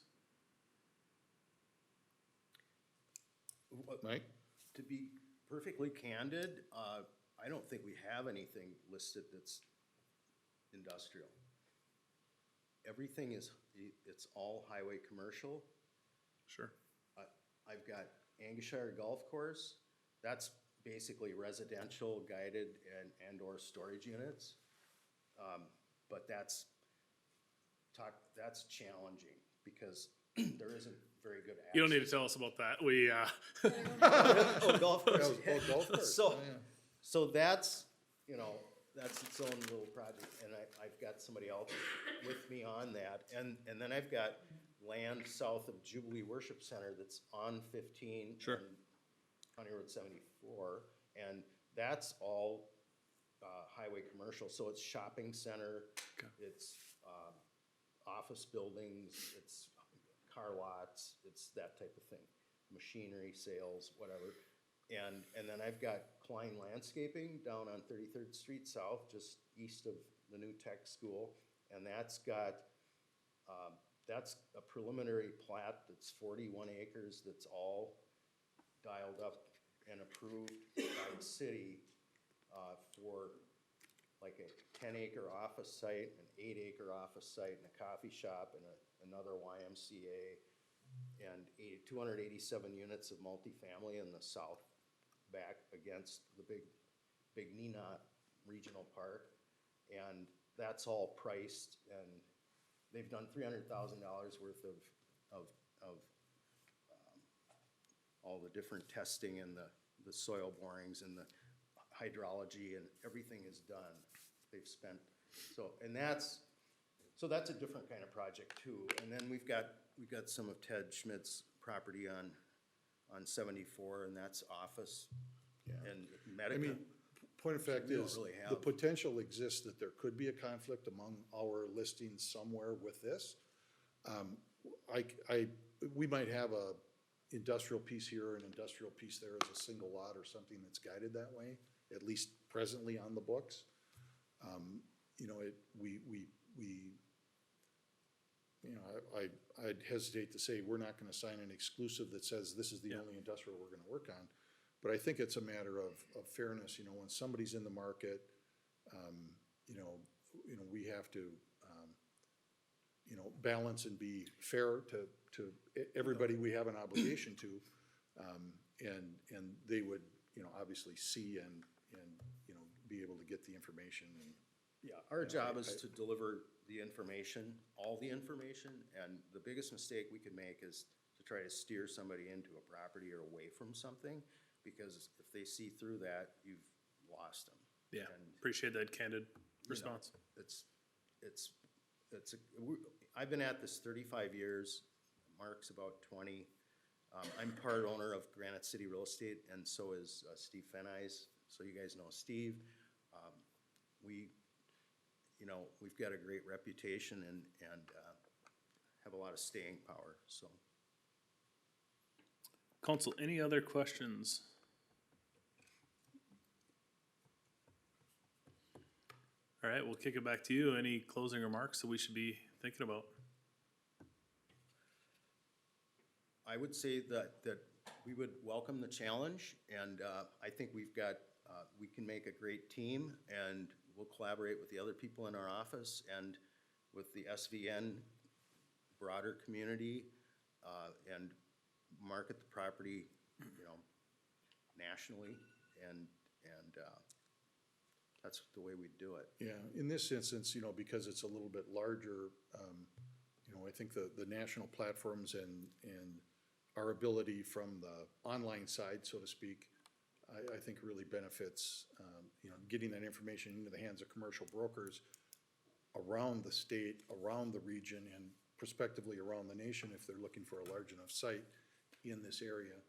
Mike? To be perfectly candid, I don't think we have anything listed that's industrial. Everything it's all highway commercial. Sure. I've got Anguishire Golf Course, that's basically residential guided and/or storage units. But that's challenging because there isn't very good access. You don't need to tell us about that. We, Oh, golf course. Oh, golf course. So, Oh, yeah. so that's, that's its own little project, and I've got somebody else with me on that. And then I've got land south of Jubilee Worship Center that's on 15. Sure. and County Road 74, and that's all highway commercial, so it's shopping center, it's office buildings, it's car lots, it's that type of thing, machinery sales, whatever. And then I've got Klein Landscaping down on 33rd Street South, just east of the new tech school, and that's got, that's a preliminary plat that's 41 acres, that's all dialed up and approved by the city for like a 10-acre office site, an 8-acre office site, and a coffee shop, and another YMCA, and 287 units of multifamily in the south back against the big Neenah Regional Park. And that's all priced, and they've done $300,000 worth of all the different testing and the soil borings and the hydrology and everything is done. They've spent, so that's a different kind of project too. And then we've got some of Ted Schmidt's property on 74, and that's office and I medical. mean, point of fact We don't is, really the have- potential exists that there could be a conflict among our listings somewhere with this. We might have a industrial piece here, an industrial piece there as a single lot or something that's guided that way, at least presently on the books. You know, I'd hesitate to say we're not gonna sign an exclusive that says this is the only industrial we're gonna work on. But I think it's a matter of fairness, you know, when somebody's in the market, you know, we have to, you know, balance and be fair to everybody we have an obligation to. And they would, you know, obviously see and, you know, be able to get the information and. Yeah, our job is to deliver the information, all the information, and the biggest mistake we could make is to try to steer somebody into a property or away from something, because if they see through that, you've lost them. Yeah, And, appreciate that candid you know, response. I've been at this 35 years, Mark's about 20. I'm part owner of Granite City Real Estate, and so is Steve Feneyes, so you guys know Steve. You know, we've got a great reputation and have a lot of staying power, so. Council, any other questions? All right, we'll kick it back to you. Any closing remarks that we should be thinking about? I would say that we would welcome the challenge, and I think we can make a great team, and we'll collaborate with the other people in our office and with the SVN broader community, and market the property, you know, nationally, and that's the way we do it. Yeah, in this instance, you know, because it's a little bit larger, you know, I think the national platforms and our ability from the online side, so to speak, I think really benefits, you know, getting that information into the hands of commercial brokers around the state, around the region, and prospectively around the nation if they're looking for a large enough site in this area.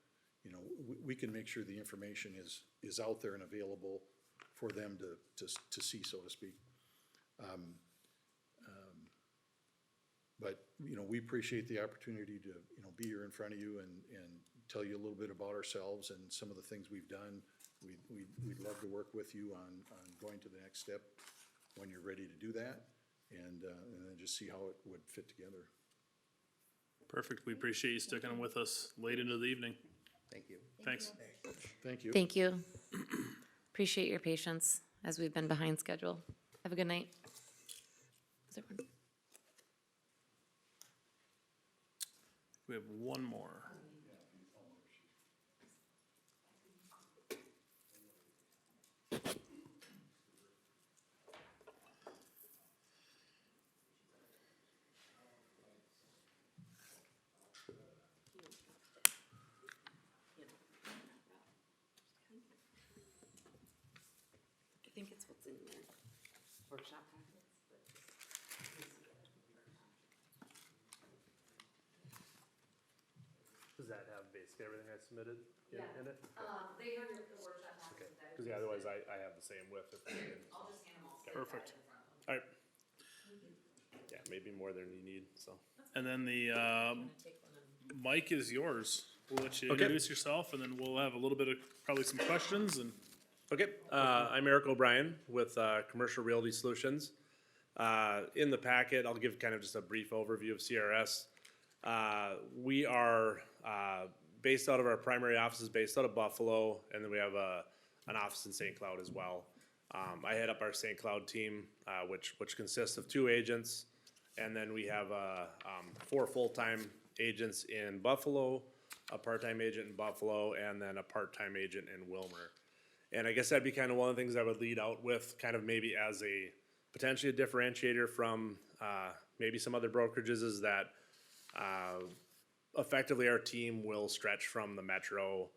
You know, we can make sure the information is out there and available for them to see, so to speak. But, you know, we appreciate the opportunity to, you know, be here in front of you and tell you a little bit about ourselves and some of the things we've done. We'd love to work with you on going to the next step when you're ready to do that, and then just see how it would fit together. Perfect. We appreciate you sticking with us late into the evening. Thank you. Thanks. Thank you. Thank you. Appreciate your patience as we've been behind schedule. Have a good night. Is everyone- We have one more. I think it's what's in there. Workshop packets. Does that have basically everything I submitted in it? They have your workshop Okay, because yeah, otherwise I have the same with it. I'll just hand them all. Perfect. All right. Yeah, maybe more than you need, so. And then the mic is yours. We'll let you Okay. introduce yourself, and then we'll have a little bit of, probably some questions, and Okay, I'm Eric O'Brien with Commercial Realty Solutions. In the packet, I'll give kind of just a brief overview of CRS. We are based out of our primary offices, based out of Buffalo, and then we have an office in St. Cloud as well. I head up our St. Cloud team, which consists of 2 agents, and then we have 4 full-time agents in Buffalo, a part-time agent in Buffalo, and then a part-time agent in Wilmer. And I guess that'd be kind of one of the things I would lead out with, kind of maybe as a potentially a differentiator from maybe some other brokerages, is that effectively our team will stretch from the metro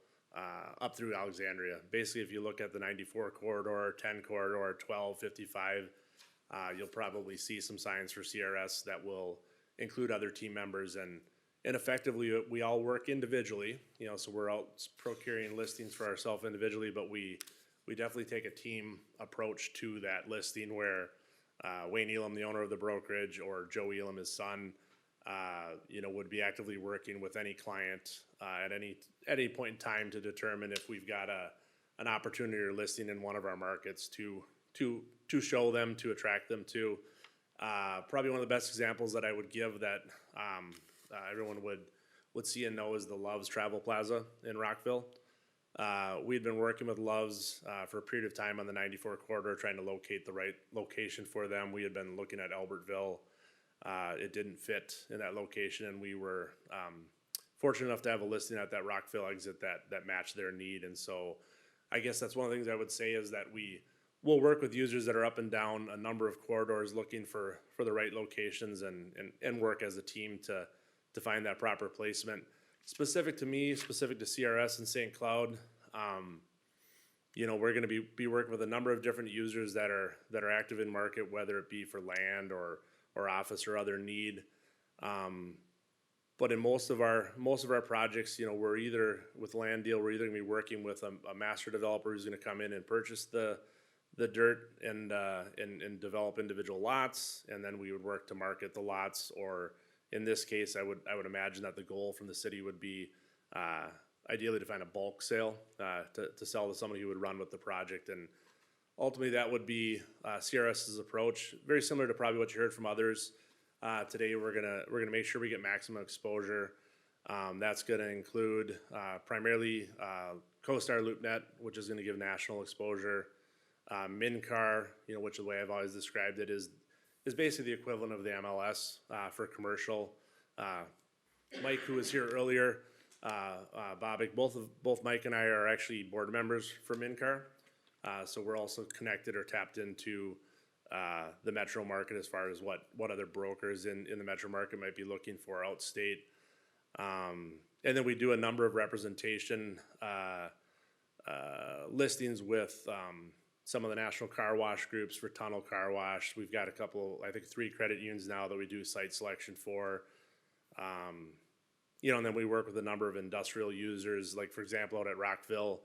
up through Alexandria. Basically, if you look at the 94 corridor, 10 corridor, 12, 55, you'll probably see some signs for CRS that will include other team members, and effectively we all work individually, you know, so we're out procuring listings for ourselves individually, but we definitely take a team approach to that listing where Wayne Elam, the owner of the brokerage, or Joe Elam, his son, you know, would be actively working with any client at any point in time to determine if we've got an opportunity or listing in one of our markets to show them, to attract them to. Probably one of the best examples that I would give that everyone would see and know is the Love's Travel Plaza in Rockville. We'd been working with Love's for a period of time on the 94 corridor, trying to locate the right location for them. We had been looking at Albertville. It didn't fit in that location, and we were fortunate enough to have a listing at that Rockville exit that matched their need. And so I guess that's one of the things I would say is that we'll work with users that are up and down a number of corridors looking for the right locations and work as a team to find that proper placement. Specific to me, specific to CRS and St. Cloud, you know, we're gonna be working with a number of different users that are active in market, whether it be for land or office or other need. But in most of our projects, you know, we're either with land deal, we're either gonna be working with a master developer who's gonna come in and purchase the dirt and develop individual lots, and then we would work to market the lots. Or in this case, I would imagine that the goal from the city would be ideally to find a bulk sale to sell to somebody who would run with the project. And ultimately, that would be CRS's approach, very similar to probably what you heard from others. Today, we're gonna make sure we get maximum exposure. That's gonna include primarily CoStar LoopNet, which is gonna give national exposure. MinCar, you know, which the way I've always described it is basically the equivalent of the MLS for commercial. Mike, who was here earlier, Bobick, both Mike and I are actually board members for MinCar. So we're also connected or tapped into the metro market as far as what other brokers in the metro market might be looking for outstate. And then we do a number of representation listings with some of the national car wash groups for Tunnel Car Wash. We've got a couple, I think 3 credit unions now that we do site selection for. You know, and then we work with a number of industrial users, like for example, out at Rockville,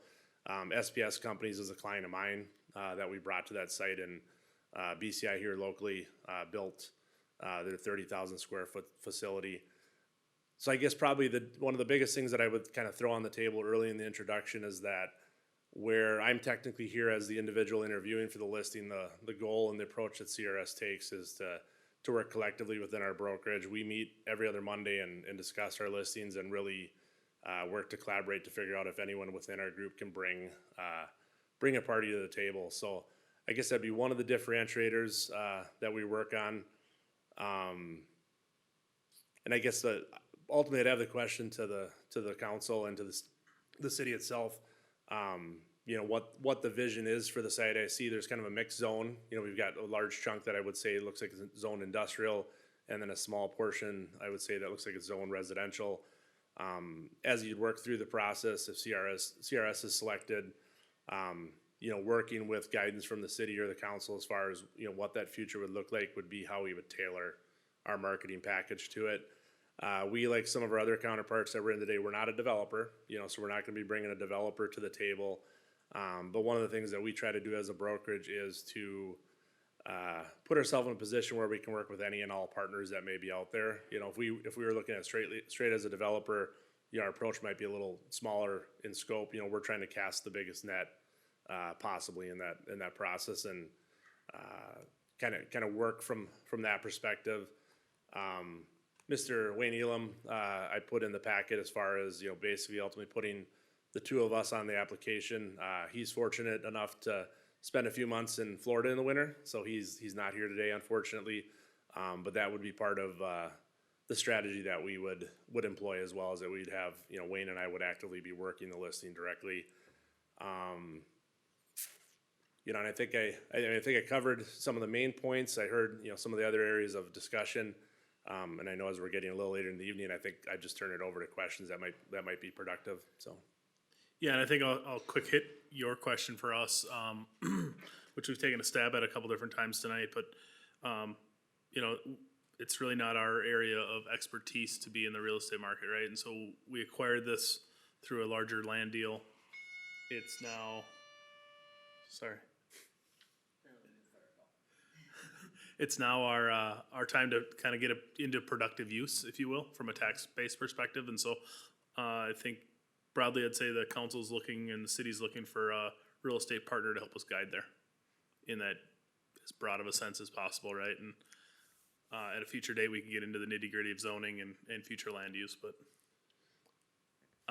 SPS Companies is a client of mine that we brought to that site, and BCI here locally built their 30,000 square foot facility. So I guess probably one of the biggest things that I would kind of throw on the table early in the introduction is that where I'm technically here as the individual interviewing for the listing, the goal and the approach that CRS takes is to work collectively within our brokerage. We meet every other Monday and discuss our listings and really work to collaborate to figure out if anyone within our group can bring a party to the table. So I guess that'd be one of the differentiators that we work on. And I guess ultimately I'd have the question to the council and to the city itself. You know, what the vision is for the site. I see there's kind of a mixed zone. You know, we've got a large chunk that I would say looks like it's zone industrial, and then a small portion I would say that looks like it's zone residential. As you'd work through the process, if CRS is selected, you know, working with guidance from the city or the council as far as, you know, what that future would look like would be how we would tailor our marketing package to it. We, like some of our other counterparts that we're in today, we're not a developer, you know, so we're not gonna be bringing a developer to the table. But one of the things that we try to do as a brokerage is to put ourselves in a position where we can work with any and all partners that may be out there. You know, if we were looking at straight as a developer, you know, our approach might be a little smaller in scope. You know, we're trying to cast the biggest net possibly in that process, and kind of work from that perspective. Mr. Wayne Elam, I put in the packet as far as, you know, basically ultimately putting the 2 of us on the application. He's fortunate enough to spend a few months in Florida in the winter, so he's not here today, unfortunately. But that would be part of the strategy that we would employ, as well as that we'd have, you know, Wayne and I would actively be working the listing directly. You know, and I think I covered some of the main points. I heard, you know, some of the other areas of discussion. And I know as we're getting a little later in the evening, I think I just turn it over to questions that might be productive, so. Yeah, and I think I'll quick hit your question for us, which we've taken a stab at a couple different times tonight, but, you know, it's really not our area of expertise to be in the real estate market, right? And so we acquired this through a larger land deal. It's now, sorry. It's now our time to kind of get into productive use, if you will, from a tax-based perspective. And so I think broadly, I'd say the council's looking and the city's looking for a real estate partner to help us guide there in that as broad of a sense as possible, right? And at a future date, we can get into the nitty-gritty of zoning and future land use, but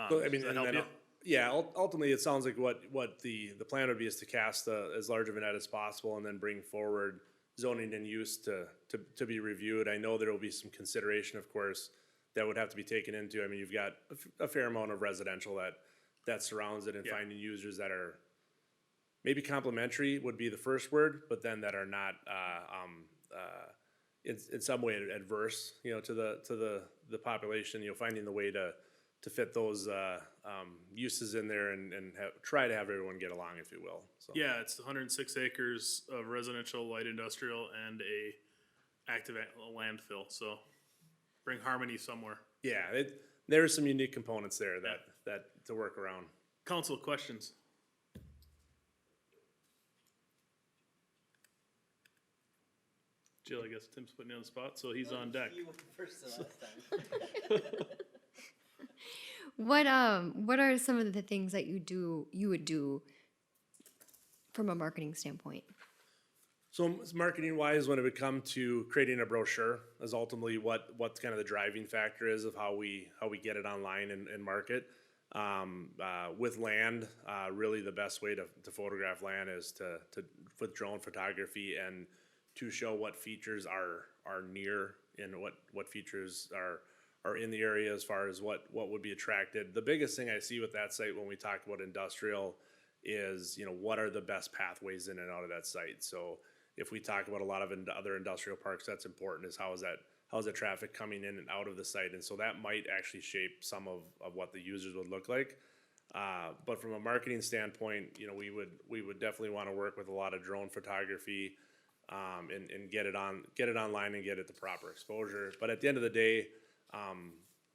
So, I mean, does that and help then, you? yeah, ultimately, it sounds like what the plan would be is to cast as large of a net as possible and then bring forward zoning and use to be reviewed. I know there will be some consideration, of course, that would have to be taken into. I mean, you've got a fair amount of residential that surrounds it, and Yeah. finding users that are maybe complementary would be the first word, but then that are not in some way adverse, you know, to the population. You know, finding the way to fit those uses in there and try to have everyone get along, if you will. So. Yeah, it's 106 acres of residential, light industrial, and a active landfill, so bring harmony somewhere. Yeah, there are some unique components there that to work around. Council questions? Jill, I guess Tim's putting you on the spot, so he's on deck. What are some of the things that you would do from a marketing standpoint? So marketing wise, when it would come to creating a brochure, is ultimately what kind of the driving factor is of how we get it online and market. With land, really the best way to photograph land is to with drone photography and to show what features are near and what features are in the area as far as what would be attracted. The biggest thing I see with that site when we talk about industrial is, you know, what are the best pathways in and out of that site. So if we talk about a lot of other industrial parks, that's important, is how is that traffic coming in and out of the site. And so that might actually shape some of what the users would look like. But from a marketing standpoint, you know, we would definitely want to work with a lot of drone photography, and get it online and get it the proper exposure. But at the end of the day,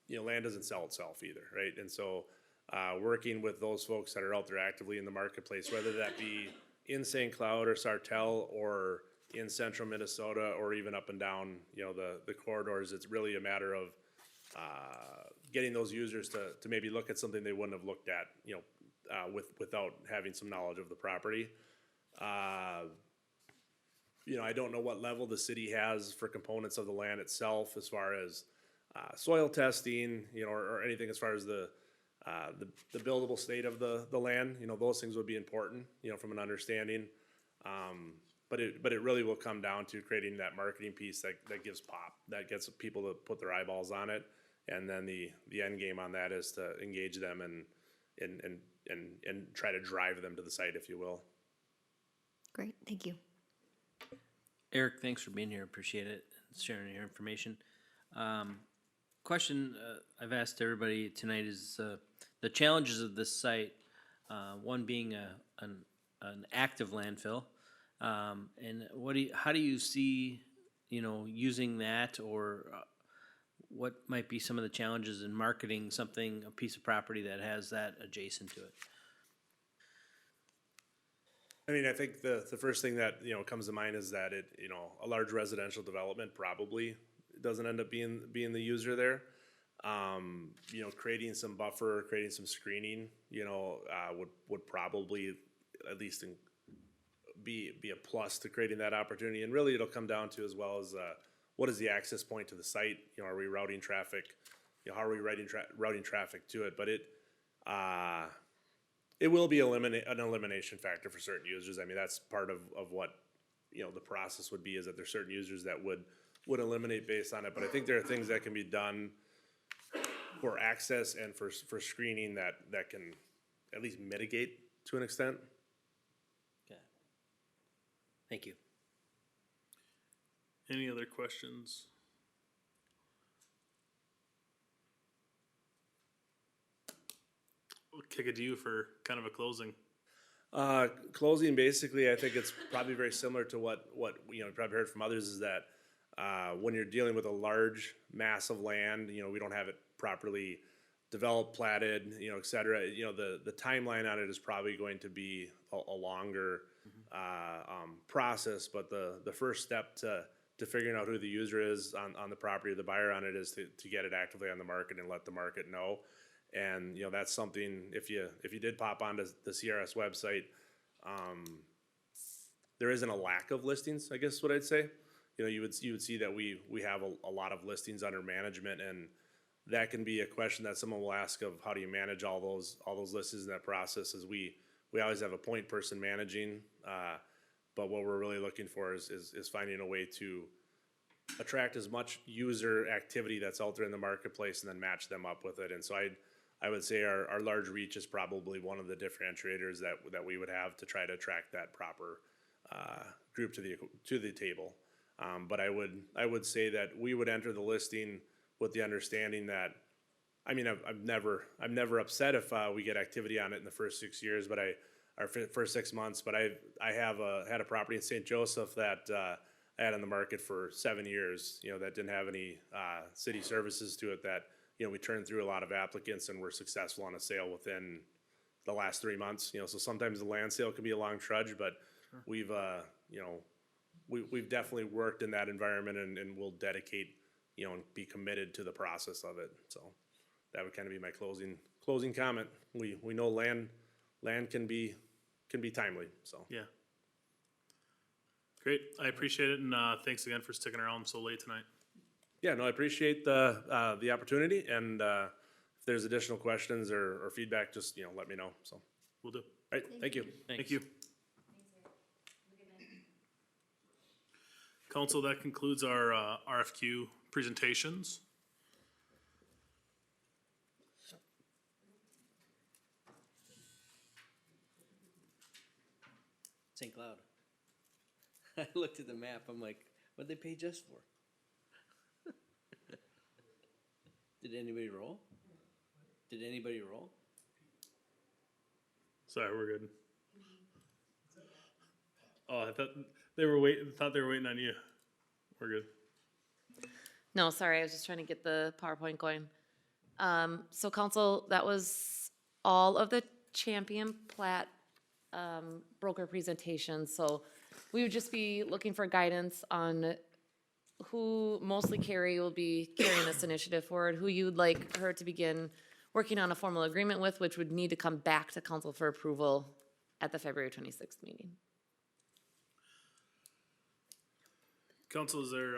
you know, land doesn't sell itself either, right? And so working with those folks that are out there actively in the marketplace, whether that be in St. Cloud or Sartell or in central Minnesota or even up and down, you know, the corridors, it's really a matter of getting those users to maybe look at something they wouldn't have looked at, you know, without having some knowledge of the property. You know, I don't know what level the city has for components of the land itself as far as soil testing, you know, or anything as far as the buildable state of the land. You know, those things would be important, you know, from an understanding. But it really will come down to creating that marketing piece that gives pop, that gets people to put their eyeballs on it. And then the end game on that is to engage them and try to drive them to the site, if you will. Great, thank you. Eric, thanks for being here. Appreciate it. Sharing your information. Question I've asked everybody tonight is the challenges of this site. One being an active landfill, and how do you see, you know, using that, or what might be some of the challenges in marketing a piece of property that has that adjacent to it? I mean, I think the first thing that, you know, comes to mind is that you know, a large residential development probably doesn't end up being the user there. You know, creating some buffer, creating some screening, you know, would probably at least be a plus to creating that opportunity. And really, it'll come down to as well as what is the access point to the site? You know, are we routing traffic? You know, how are we routing traffic to it? But it will be an elimination factor for certain users. I mean, that's part of what, you know, the process would be, is that there's certain users that would eliminate based on it. But I think there are things that can be done for access and for screening that can at least mitigate to an extent. Okay. Thank you. Any other questions? kick it to you for kind of a closing. Closing, basically, I think it's probably very similar to what, you probably heard from others is that, when you're dealing with a large mass of land, we don't have it properly developed, platted, et cetera, the timeline on it is probably going to be a longer, process, but the first step to figuring out who the user is on the property, or the buyer on it, is to get it actively on the market and let the market know. And, that's something, if you did pop onto the CRS website, there isn't a lack of listings, I guess is what I'd say. You would see that we have a lot of listings under management, and that can be a question that someone will ask of how do you manage all those listings in that process. Is we always have a point person managing, but what we're really looking for is finding a way to attract as much user activity that's out there in the marketplace and then match them up with it. And so I would say our large reach is probably one of the differentiators that we would have to try to attract that proper group to the table. But I would say that we would enter the listing with the understanding that, I'm never upset if we get activity on it in the first 6 years, but first 6 months. But I have had a property in St. Joseph that I had on the market for 7 years. That didn't have any city services to it. That we turned through a lot of applicants and were successful on a sale within the last 3 months. So sometimes the land sale can be a long trudge, but we've definitely worked in that environment and will dedicate, and be committed to the process of it. So that would kind of be my closing comment. We know land can be timely, so. Yeah. Great. I appreciate it, and thanks again for sticking around so late tonight. Yeah, no, I appreciate the opportunity, and if there's additional questions or feedback, just, let me know, so. Will do. All right, thank you. Thank you. Council, that concludes our RFQ presentations. St. Cloud. I looked at the map, I'm like, what'd they pay just for? Did anybody roll? Sorry, we're good. Oh, I thought they were waiting on you. We're good. No, sorry, I was just trying to get the PowerPoint going. So council, that was all of the Champion Plat broker presentations. So we would just be looking for guidance on who, mostly Carrie, will be carrying this initiative forward, who you'd like her to begin working on a formal agreement with, which would need to come back to council for approval at the February 26th meeting. Council, is there,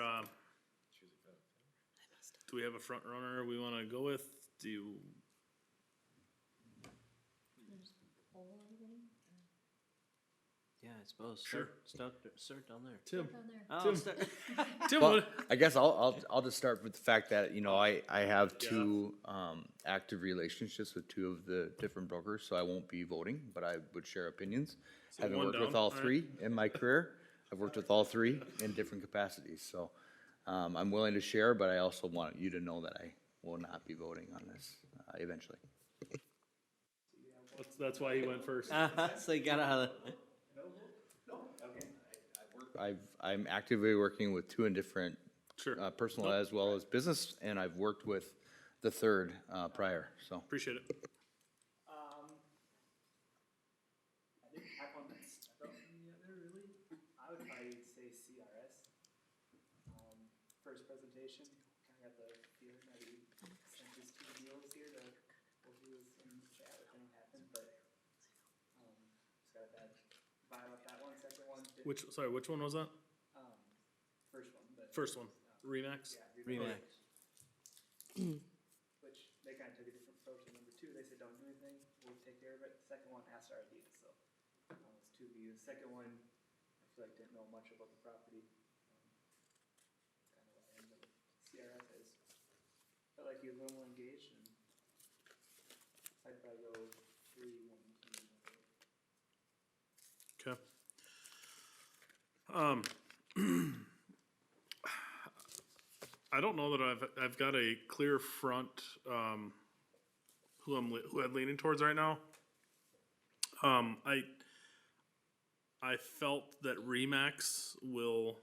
do we have a front runner we wanna go with? Do you? Yeah, I suppose. Sure. Start down there. Tim. Oh, Tim, Well, what? I guess I'll just start with the fact that, I have two, active relationships with two of the different brokers, so I won't be voting, but I would share opinions. Having one worked with down, all all right. three in my career, I've worked with all three in different capacities, so, I'm willing to share, but I also want you to know that I will not be voting on this, eventually. That's why he went first. So you got out of I'm actively working with two in different, Sure. personal as well as business, and I've worked with the third, prior, so. Appreciate it. I think I found that step up from the other, really. I would probably say CRS. First presentation, kind of got the feeling that he sent his two deals here to, well, he was in chat with him happened, but, just got a bad vibe off that one. Second one, didn't, Which one was that? first one, but. First one. Remax? Yeah, Remax. which they kind of took a different approach than number two. They said, don't do anything, we'll take care of it. The second one asked our ideas, so, it's two views. Second one, I feel like didn't know much about the property. Kind of what I ended up with CRS is. Felt like he was a little more engaged, and I'd probably go 3-1. Okay. I don't know that I've got a clear front, who I'm leaning towards right now. I felt that Remax will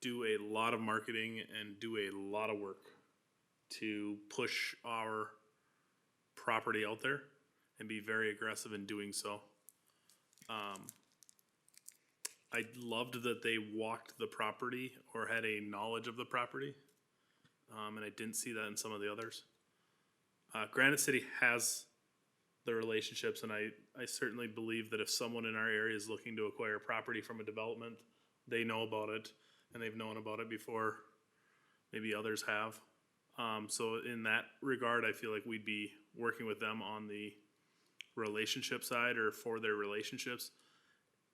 do a lot of marketing and do a lot of work to push our property out there and be very aggressive in doing so. I loved that they walked the property or had a knowledge of the property. And I didn't see that in some of the others. Granite City has the relationships, and I certainly believe that if someone in our area is looking to acquire property from a development, they know about it, and they've known about it before maybe others have. So in that regard, I feel like we'd be working with them on the relationship side or for their relationships.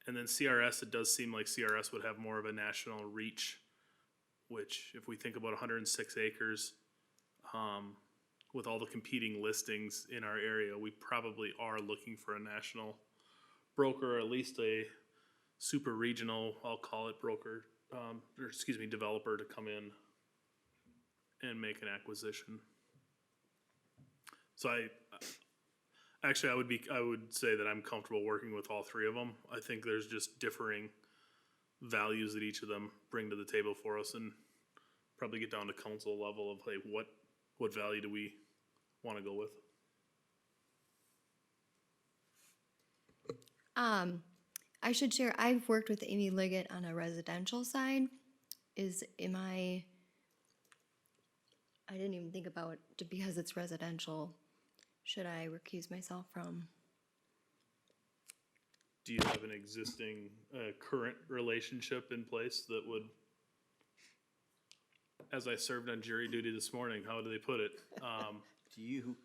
And then CRS, it does seem like CRS would have more of a national reach, which if we think about 106 acres, with all the competing listings in our area, we probably are looking for a national broker, or at least a super regional, I'll call it broker, developer to come in and make an acquisition. So I would say that I'm comfortable working with all three of them. I think there's just differing values that each of them bring to the table for us, and probably get down to council level of, hey, what value do we want to go with? I should share, I've worked with Amy Liggett on a residential side. I didn't even think about it because it's residential. Should I recuse myself from? Do you have an existing current relationship in place that would, as I served on jury duty this morning, how do they put it? Do you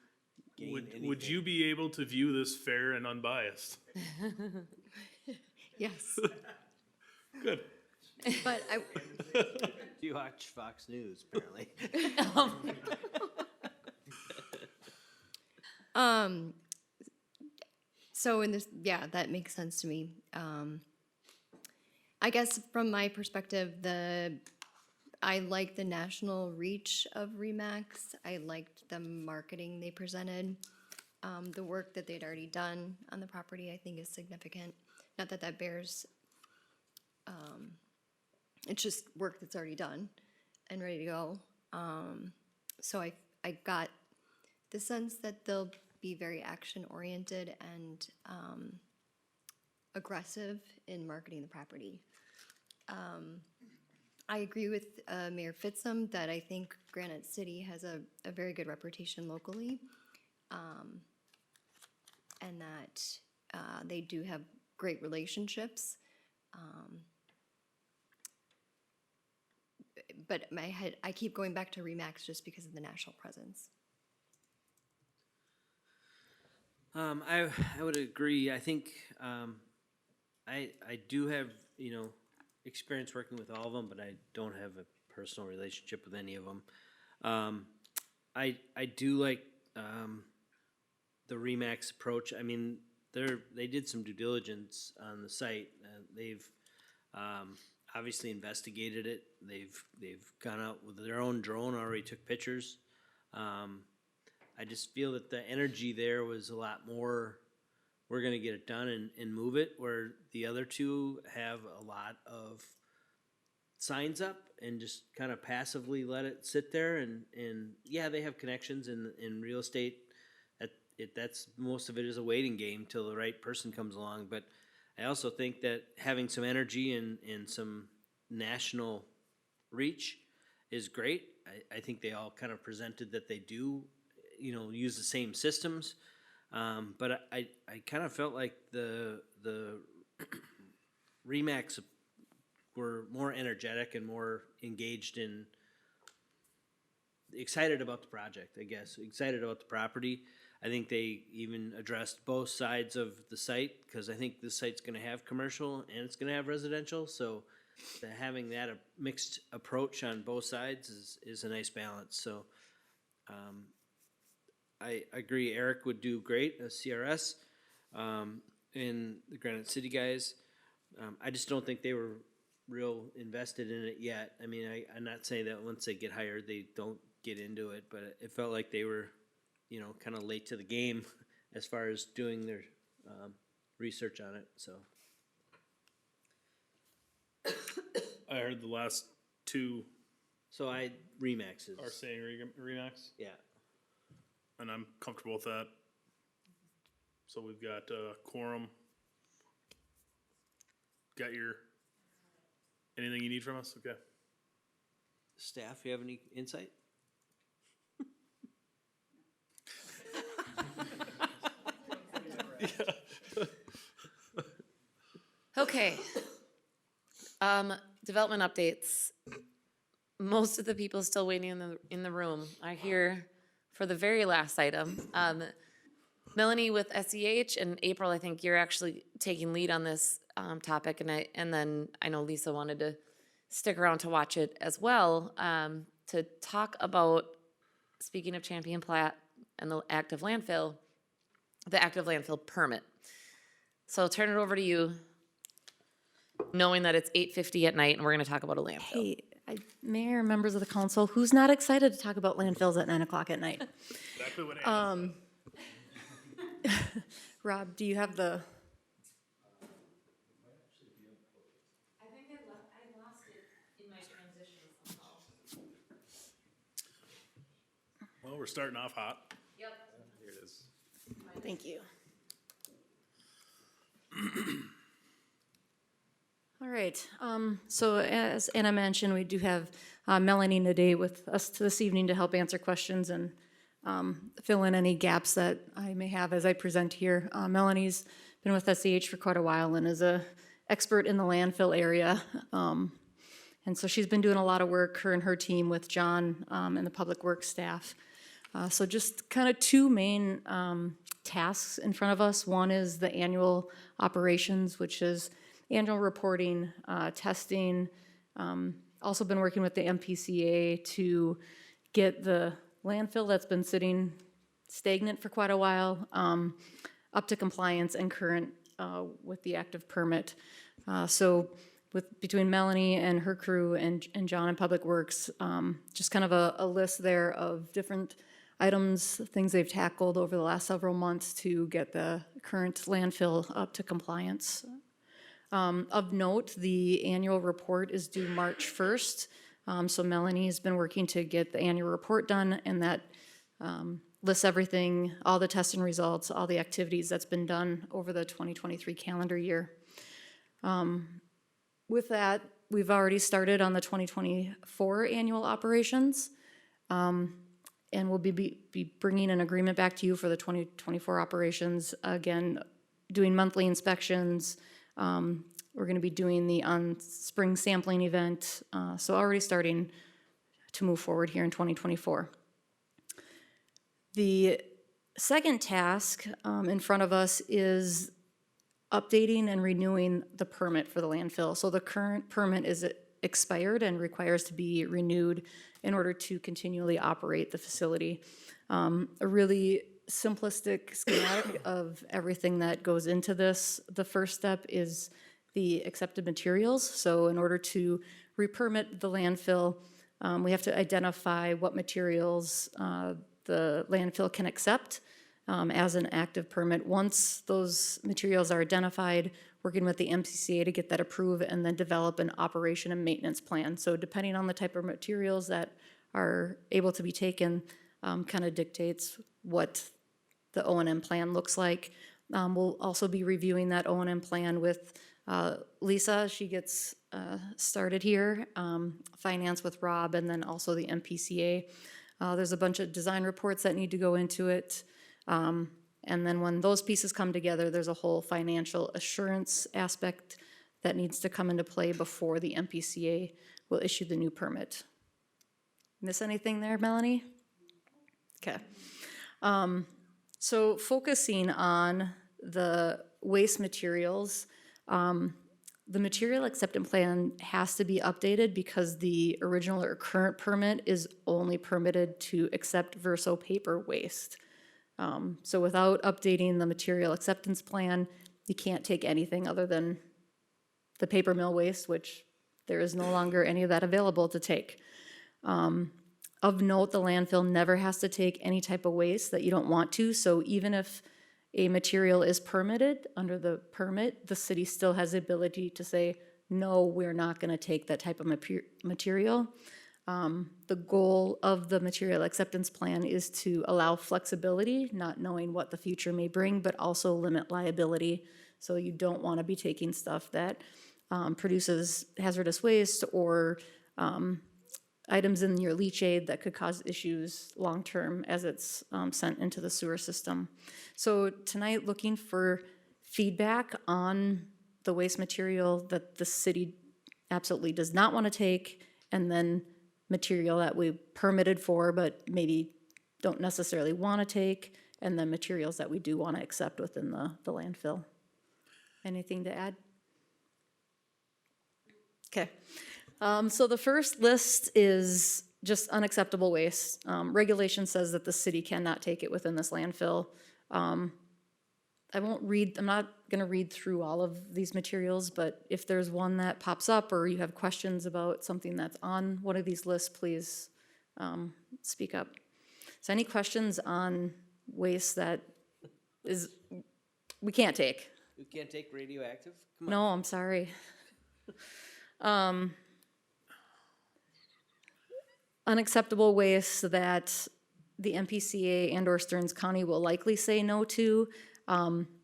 gain anything? Would you be able to view this fair and unbiased? Yes. Good. But You watch Fox News, apparently. So in this, yeah, that makes sense to me. I guess from my perspective, I like the national reach of Remax. I liked the marketing they presented. The work that they'd already done on the property, I think, is significant. Not that that bears, it's just work that's already done and ready to go. So I got the sense that they'll be very action-oriented and aggressive in marketing the property. I agree with Mayor Fitzum that I think Granite City has a very good reputation locally, and that they do have great relationships. But in my head, I keep going back to Remax just because of the national presence. I would agree. I think I do have, experience working with all of them, but I don't have a personal relationship with any of them. I do like the Remax approach. I mean, they did some due diligence on the site. They've obviously investigated it. They've gone out with their own drone, already took pictures. I just feel that the energy there was a lot more, we're gonna get it done and move it, where the other two have a lot of signs up and just kind of passively let it sit there, and yeah, they have connections in real estate. That's most of it is a waiting game till the right person comes along. But I also think that having some energy and some national reach is great. I think they all kind of presented that they do, use the same systems. But I kind of felt like the Remax were more energetic and more engaged in, excited about the project, I guess, excited about the property. I think they even addressed both sides of the site, because I think this site's gonna have commercial and it's gonna have residential, so having that a mixed approach on both sides is a nice balance. So I agree Eric would do great as CRS, and the Granite City guys. I just don't think they were real invested in it yet. I mean, I'm not saying that once they get hired, they don't get into it, but it felt like they were you know, kind of late to the game as far as doing their research on it, so. I heard the last two So Remax is, are saying Remax, yeah. and I'm comfortable with that. So we've got quorum. Got your, anything you need from us? Okay. Staff, you have any insight? Okay. Development updates. Most of the people still waiting in the room are here for the very last item. Melanie with SEH and April, I think you're actually taking lead on this topic, and then I know Lisa wanted to stick around to watch it as well, to talk about, speaking of Champion Plat and the active landfill permit. So I'll turn it over to you, knowing that it's 8:50 at night and we're gonna talk about a landfill. Hey, Mayor, members of the council, who's not excited to talk about landfills at 9 o'clock at night? Exactly what Anna said. Rob, do you have the, I think I lost it in my transition somehow. Well, we're starting off hot. Yep. Here it is. thank you. All right, so as Anna mentioned, we do have Melanie Naday with us this evening to help answer questions and fill in any gaps that I may have as I present here. Melanie's been with SEH for quite a while and is a expert in the landfill area. And so she's been doing a lot of work, her and her team, with John and the public works staff. So just kind of two main tasks in front of us. One is the annual operations, which is annual reporting, testing. Also been working with the MPCA to get the landfill that's been sitting stagnant for quite a while up to compliance and current with the active permit. So between Melanie and her crew and John in Public Works, just kind of a list there of different items, things they've tackled over the last several months to get the current landfill up to compliance. Of note, the annual report is due March 1st. So Melanie's been working to get the annual report done, and that lists everything, all the testing results, all the activities that's been done over the 2023 calendar year. With that, we've already started on the 2024 annual operations. And we'll be bringing an agreement back to you for the 2024 operations. Again, doing monthly inspections. We're gonna be doing the spring sampling event. So already starting to move forward here in 2024. The second task in front of us is updating and renewing the permit for the landfill. So the current permit is expired and requires to be renewed in order to continually operate the facility. A really simplistic schematic of everything that goes into this. The first step is the accepted materials. So in order to re-permit the landfill, we have to identify what materials the landfill can accept as an active permit. Once those materials are identified, working with the MCCA to get that approved and then develop an operation and maintenance plan. So depending on the type of materials that are able to be taken, kind of dictates what the O&M plan looks like. We'll also be reviewing that O&M plan with Lisa. She gets started here, finance with Rob, and then also the MPCA. There's a bunch of design reports that need to go into it. And then when those pieces come together, there's a whole financial assurance aspect that needs to come into play before the MPCA will issue the new permit. Miss anything there, Melanie? Okay. So focusing on the waste materials, the material acceptance plan has to be updated because the original or current permit is only permitted to accept Verso paper waste. So without updating the material acceptance plan, you can't take anything other than the paper mill waste, which there is no longer any of that available to take. Of note, the landfill never has to take any type of waste that you don't want to, so even if a material is permitted under the permit, the city still has the ability to say, no, we're not gonna take that type of material. The goal of the material acceptance plan is to allow flexibility, not knowing what the future may bring, but also limit liability. So you don't wanna be taking stuff that produces hazardous waste or items in your leachate that could cause issues long-term as it's sent into the sewer system. So tonight, looking for feedback on the waste material that the city absolutely does not want to take, and then material that we permitted for but maybe don't necessarily want to take, and then materials that we do want to accept within the landfill. Anything to add? Okay. So the first list is just unacceptable waste. Regulation says that the city cannot take it within this landfill. I'm not gonna read through all of these materials, but if there's one that pops up or you have questions about something that's on one of these lists, please speak up. So any questions on waste that we can't take? You can't take radioactive? Come on. No, I'm sorry. Unacceptable waste that the MPCA and or Stearns County will likely say no to,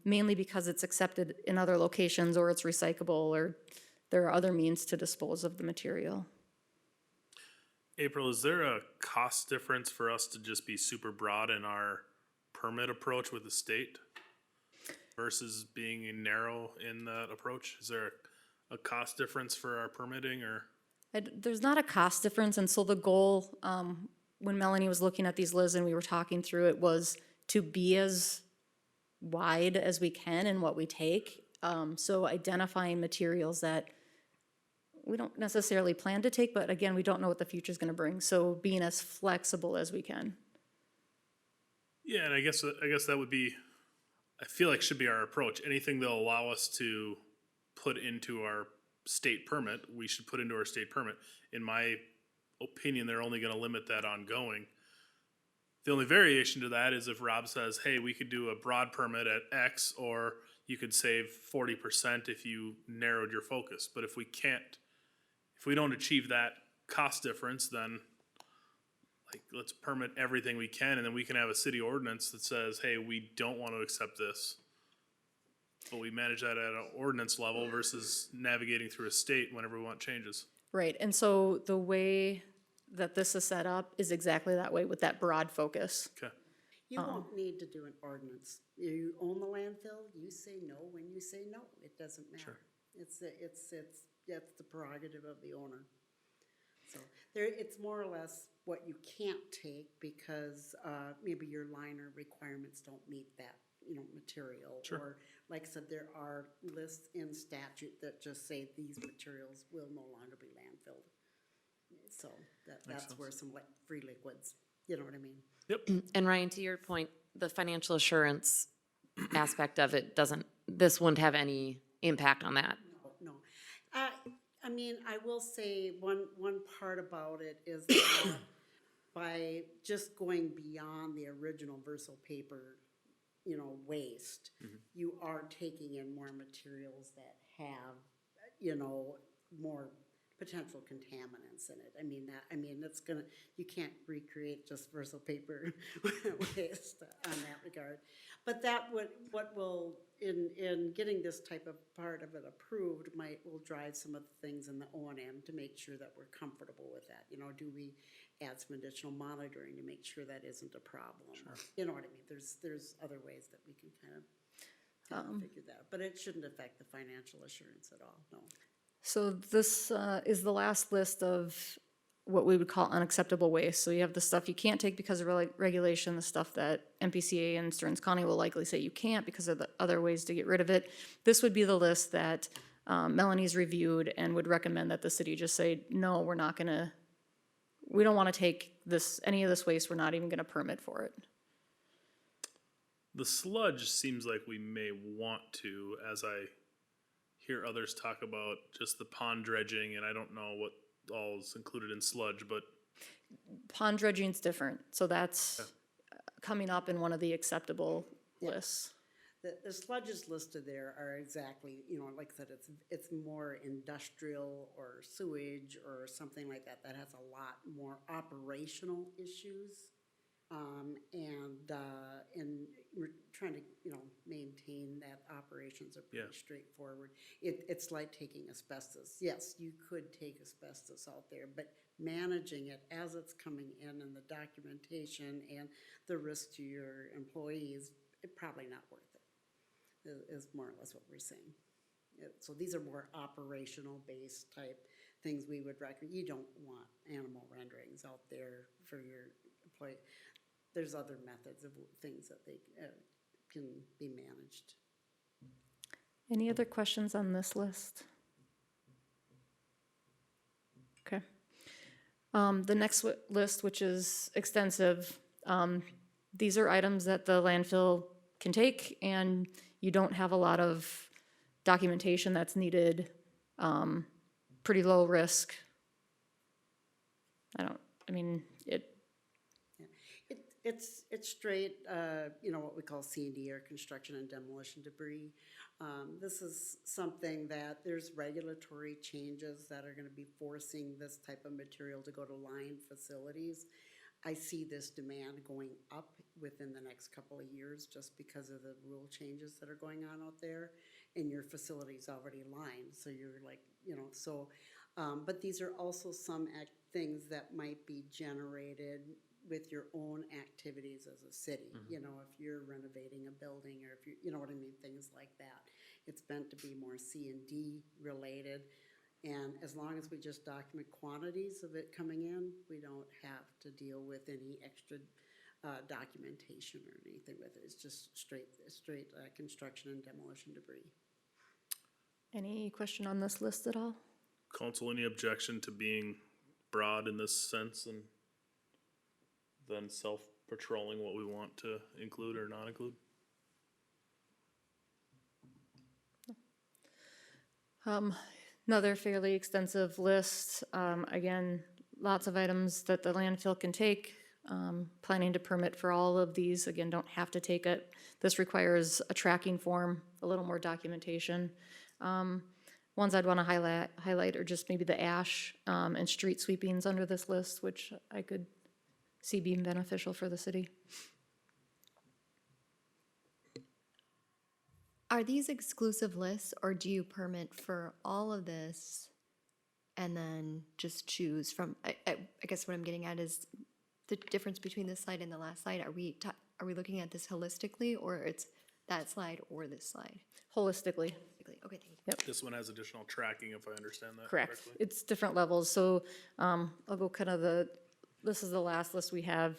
mainly because it's accepted in other locations or it's recyclable or there are other means to dispose of the material. April, is there a cost difference for us to just be super broad in our permit approach with the state versus being narrow in that approach? Is there a cost difference for our permitting or? There's not a cost difference, and so the goal, when Melanie was looking at these lists and we were talking through it, was to be as wide as we can in what we take. So identifying materials that we don't necessarily plan to take, but again, we don't know what the future's gonna bring, so being as flexible as we can. Yeah, and I guess that would be, I feel like should be our approach. Anything that'll allow us to put into our state permit, we should put into our state permit. In my opinion, they're only gonna limit that ongoing. The only variation to that is if Rob says, hey, we could do a broad permit at X, or you could save 40% if you narrowed your focus. But if we don't achieve that cost difference, then like, let's permit everything we can, and then we can have a city ordinance that says, hey, we don't want to accept this. But we manage that at an ordinance level versus navigating through a state whenever we want changes. Right, and so the way that this is set up is exactly that way with that broad focus. Okay. You won't need to do an ordinance. You own the landfill, you say no when you say no. It doesn't matter. Sure. It's that's the prerogative of the owner. So it's more or less what you can't take because maybe your liner requirements don't meet that, material. Sure. Or like I said, there are lists in statute that just say these materials will no longer be landfilled. So that's where some free liquids, you know what I mean? Yep. And Ryan, to your point, the financial assurance aspect of it this wouldn't have any impact on that. No. I mean, I will say one part about it is that by just going beyond the original Verso paper, waste, you are taking in more materials that have, more potential contaminants in it. You can't recreate just Verso paper waste on that regard. But what will, in getting this type of part of it approved, will drive some of the things in the O&M to make sure that we're comfortable with that. Do we add some additional monitoring to make sure that isn't a problem? Sure. You know what I mean? There's other ways that we can kind of figure that out. But it shouldn't affect the financial assurance at all, no. So this is the last list of what we would call unacceptable waste. So you have the stuff you can't take because of regulation, the stuff that MPCA and Stearns County will likely say you can't because of the other ways to get rid of it. This would be the list that Melanie's reviewed and would recommend that the city just say, no, we don't want to take any of this waste, we're not even gonna permit for it. The sludge seems like we may want to, as I hear others talk about just the pond dredging, and I don't know what all is included in sludge, but Pond dredging's different, so that's coming up in one of the acceptable lists. The sludges listed there are exactly, you know, like I said, it's more industrial or sewage or something like that, that has a lot more operational issues. And we're trying to, you know, maintain that operations are pretty Yeah. straightforward. It's like taking asbestos. Yes, you could take asbestos out there, but managing it as it's coming in and the documentation and the risk to your employees, it's probably not worth it, is more or less what we're saying. So these are more operational based type things we would recommend. You don't want animal renderings out there for your employee. There's other methods of things that they can be managed. Any other questions on this list? Okay. The next list, which is extensive, these are items that the landfill can take, and you don't have a lot of documentation that's needed, pretty low risk. It's straight, you know, what we call C&D, or construction and demolition debris. This is something that there's regulatory changes that are gonna be forcing this type of material to go to line facilities. I see this demand going up within the next couple of years just because of the rule changes that are going on out there, and your facility's already lined, so you're like, you know, so, but these are also some things that might be generated with your own activities as a city. You know, if you're renovating a building, or if you know what I mean, things like that. It's meant to be more C&D related, and as long as we just document quantities of it coming in, we don't have to deal with any extra documentation or anything with it. It's just straight construction and demolition debris. Any question on this list at all? Council, any objection to being broad in this sense and then self-patrolling what we want to include or not include? Another fairly extensive list. Again, lots of items that the landfill can take. Planning to permit for all of these, again, don't have to take it. This requires a tracking form, a little more documentation. Ones I'd want to highlight are just maybe the ash and street sweepings under this list, which I could see being beneficial for the city. Are these exclusive lists, or do you permit for all of this and then just choose from, I guess what I'm getting at is the difference between this slide and the last slide. Are we looking at this holistically, or it's that slide or this slide? Holistically. Okay, thank you. This one has additional tracking, if I understand that Correct. correctly. It's different levels. So I'll go kind of this is the last list we have.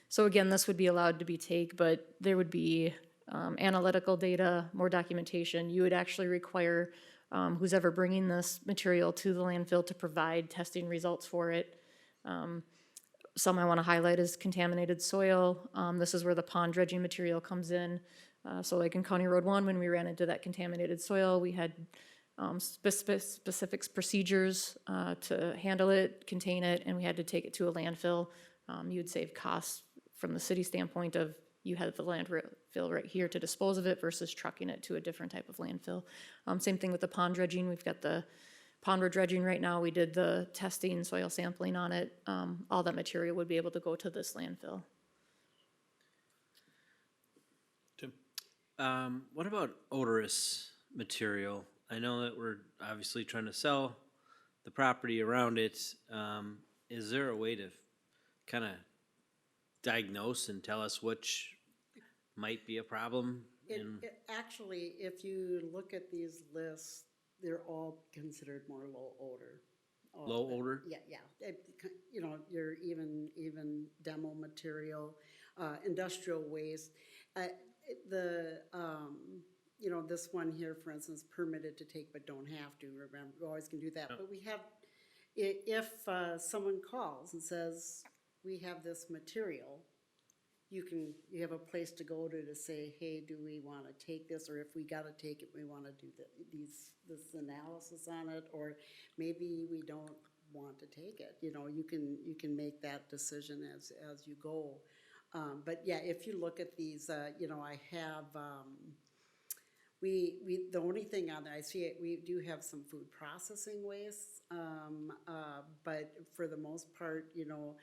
So again, this would be allowed to be take, but there would be analytical data, more documentation. You would actually require who's ever bringing this material to the landfill to provide testing results for it. Some I want to highlight is contaminated soil. This is where the pond dredging material comes in. So like in County Road 1, when we ran into that contaminated soil, we had specific procedures to handle it, contain it, and we had to take it to a landfill. You'd save costs from the city standpoint of you had the landfill right here to dispose of it versus trucking it to a different type of landfill. Same thing with the pond dredging. We've got the pond we're dredging right now. We did the testing, soil sampling on it. All that material would be able to go to this landfill. Tim? What about odorous material? I know that we're obviously trying to sell the property around it. Is there a way to kind of diagnose and tell us which might be a problem? Actually, if you look at these lists, they're all considered more low odor. Low odor? Yeah. You know, your even demo material, industrial waste. You know, this one here, for instance, permitted to take but don't have to. Remember, we always can do that. But we have, if someone calls and says, we have this material, you have a place to go to say, hey, do we want to take this? Or if we got to take it, we want to do this analysis on it. Or maybe we don't want to take it. You know, you can make that decision as you go. But yeah, if you look at these, you know, I have, the only thing on there, I see it, we do have some food processing waste, but for the most part, you know,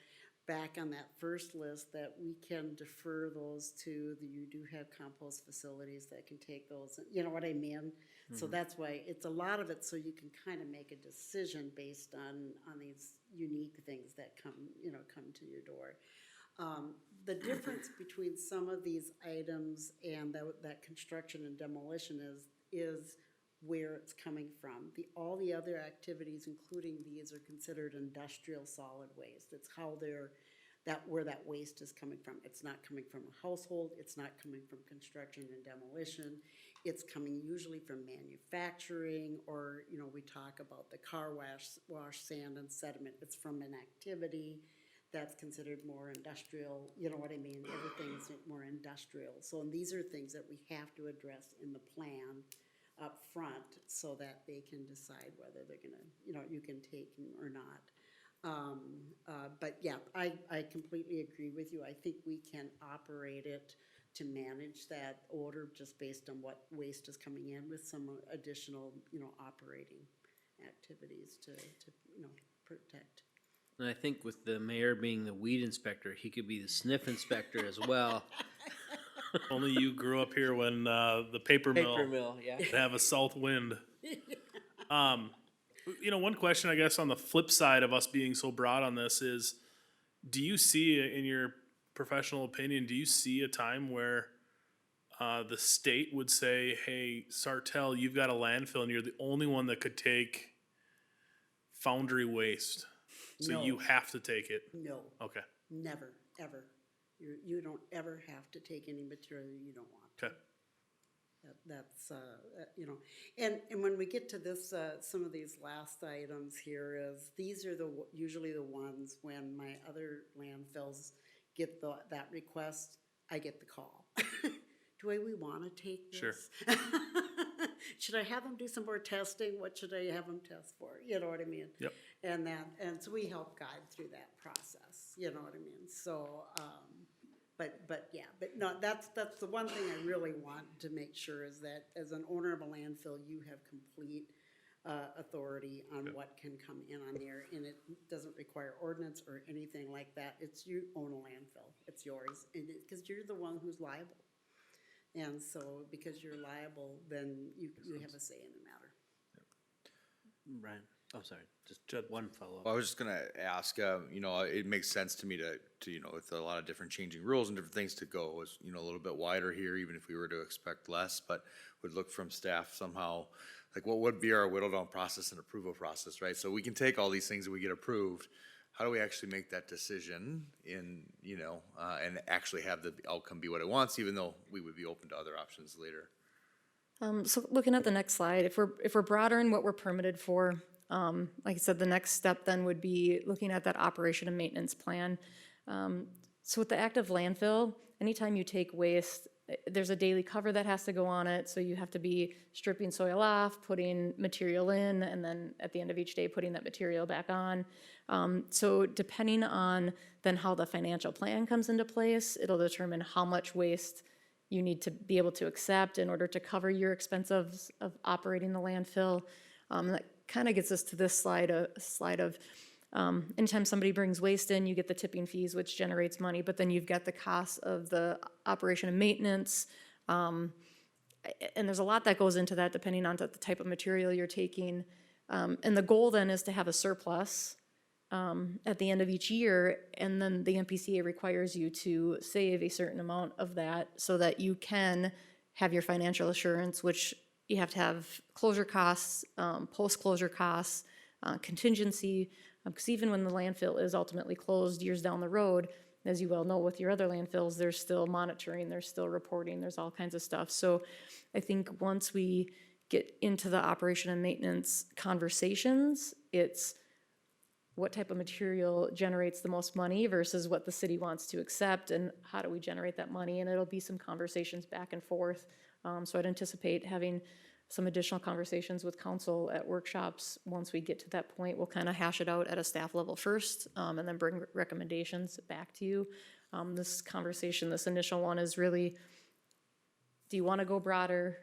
back on that first list, that we can defer those to you do have compost facilities that can take those, you know what I mean? So that's why it's a lot of it, so you can kind of make a decision based on these unique things that come to your door. The difference between some of these items and that construction and demolition is where it's coming from. All the other activities, including these, are considered industrial solid waste. It's how where that waste is coming from. It's not coming from a household, it's not coming from construction and demolition. It's coming usually from manufacturing, or, you know, we talk about the car wash, sand and sediment. It's from an activity that's considered more industrial, you know what I mean? Everything's more industrial. So, and these are things that we have to address in the plan up front so that they can decide whether they're gonna, you know, you can take them or not. But yeah, I completely agree with you. I think we can operate it to manage that odor just based on what waste is coming in, with some additional, you know, operating activities to you know, protect. And I think with the mayor being the weed inspector, he could be the sniff inspector as well. Only you grew up here when the paper mill yeah. would have a south wind. You know, one question I guess on the flip side of us being so broad on this is, do you see, in your professional opinion, do you see a time where the state would say, hey, Sartell, you've got a landfill and you're the only one that could take foundry waste, so No. you have to take it? No, Okay. never, ever. You don't ever have to take any material you don't want to. Okay. That's, you know, and when we get to this, some of these last items here is, these are usually the ones when my other landfills get that request, I get the call. Do we want to take this? Sure. Should I have them do some more testing? What should I have them test for? You know what I mean? Yep. And so we help guide through that process, you know what I mean? So, but no, that's the one thing I really want to make sure is that as an owner of a landfill, you have complete authority on what can come in on there, and it doesn't require ordinance or anything like that. It's, you own a landfill, it's yours, and because you're the one who's liable. And so, because you're liable, then you have a say in the matter. Brian, oh, sorry, just one follow-up. Well, I was just gonna ask, you know, it makes sense to me to, you know, with a lot of different changing rules and different things, to go was, you know, a little bit wider here, even if we were to expect less, but would look from staff somehow, like what would be our whittle down process and approval process, right? So we can take all these things that we get approved. How do we actually make that decision in, you know, and actually have the outcome be what it wants, even though we would be open to other options later? So looking at the next slide, if we're broader in what we're permitted for, like I said, the next step then would be looking at that operation and maintenance plan. So with the active landfill, anytime you take waste, there's a daily cover that has to go on it, so you have to be stripping soil off, putting material in, and then at the end of each day, putting that material back on. So depending on then how the financial plan comes into place, it'll determine how much waste you need to be able to accept in order to cover your expense of operating the landfill. That kind of gets us to this slide of anytime somebody brings waste in, you get the tipping fees, which generates money, but then you've got the cost of the operation and maintenance. And there's a lot that goes into that depending on the type of material you're taking. And the goal then is to have a surplus at the end of each year, and then the MPCA requires you to save a certain amount of that so that you can have your financial assurance, which you have to have closure costs, post-closure costs, contingency, because even when the landfill is ultimately closed years down the road, as you well know with your other landfills, there's still monitoring, there's still reporting, there's all kinds of stuff. So I think once we get into the operation and maintenance conversations, it's what type of material generates the most money versus what the city wants to accept, and how do we generate that money, and it'll be some conversations back and forth. So I'd anticipate having some additional conversations with council at workshops. Once we get to that point, we'll kind of hash it out at a staff level first, and then bring recommendations back to you. This conversation, this initial one is really, do you want to go broader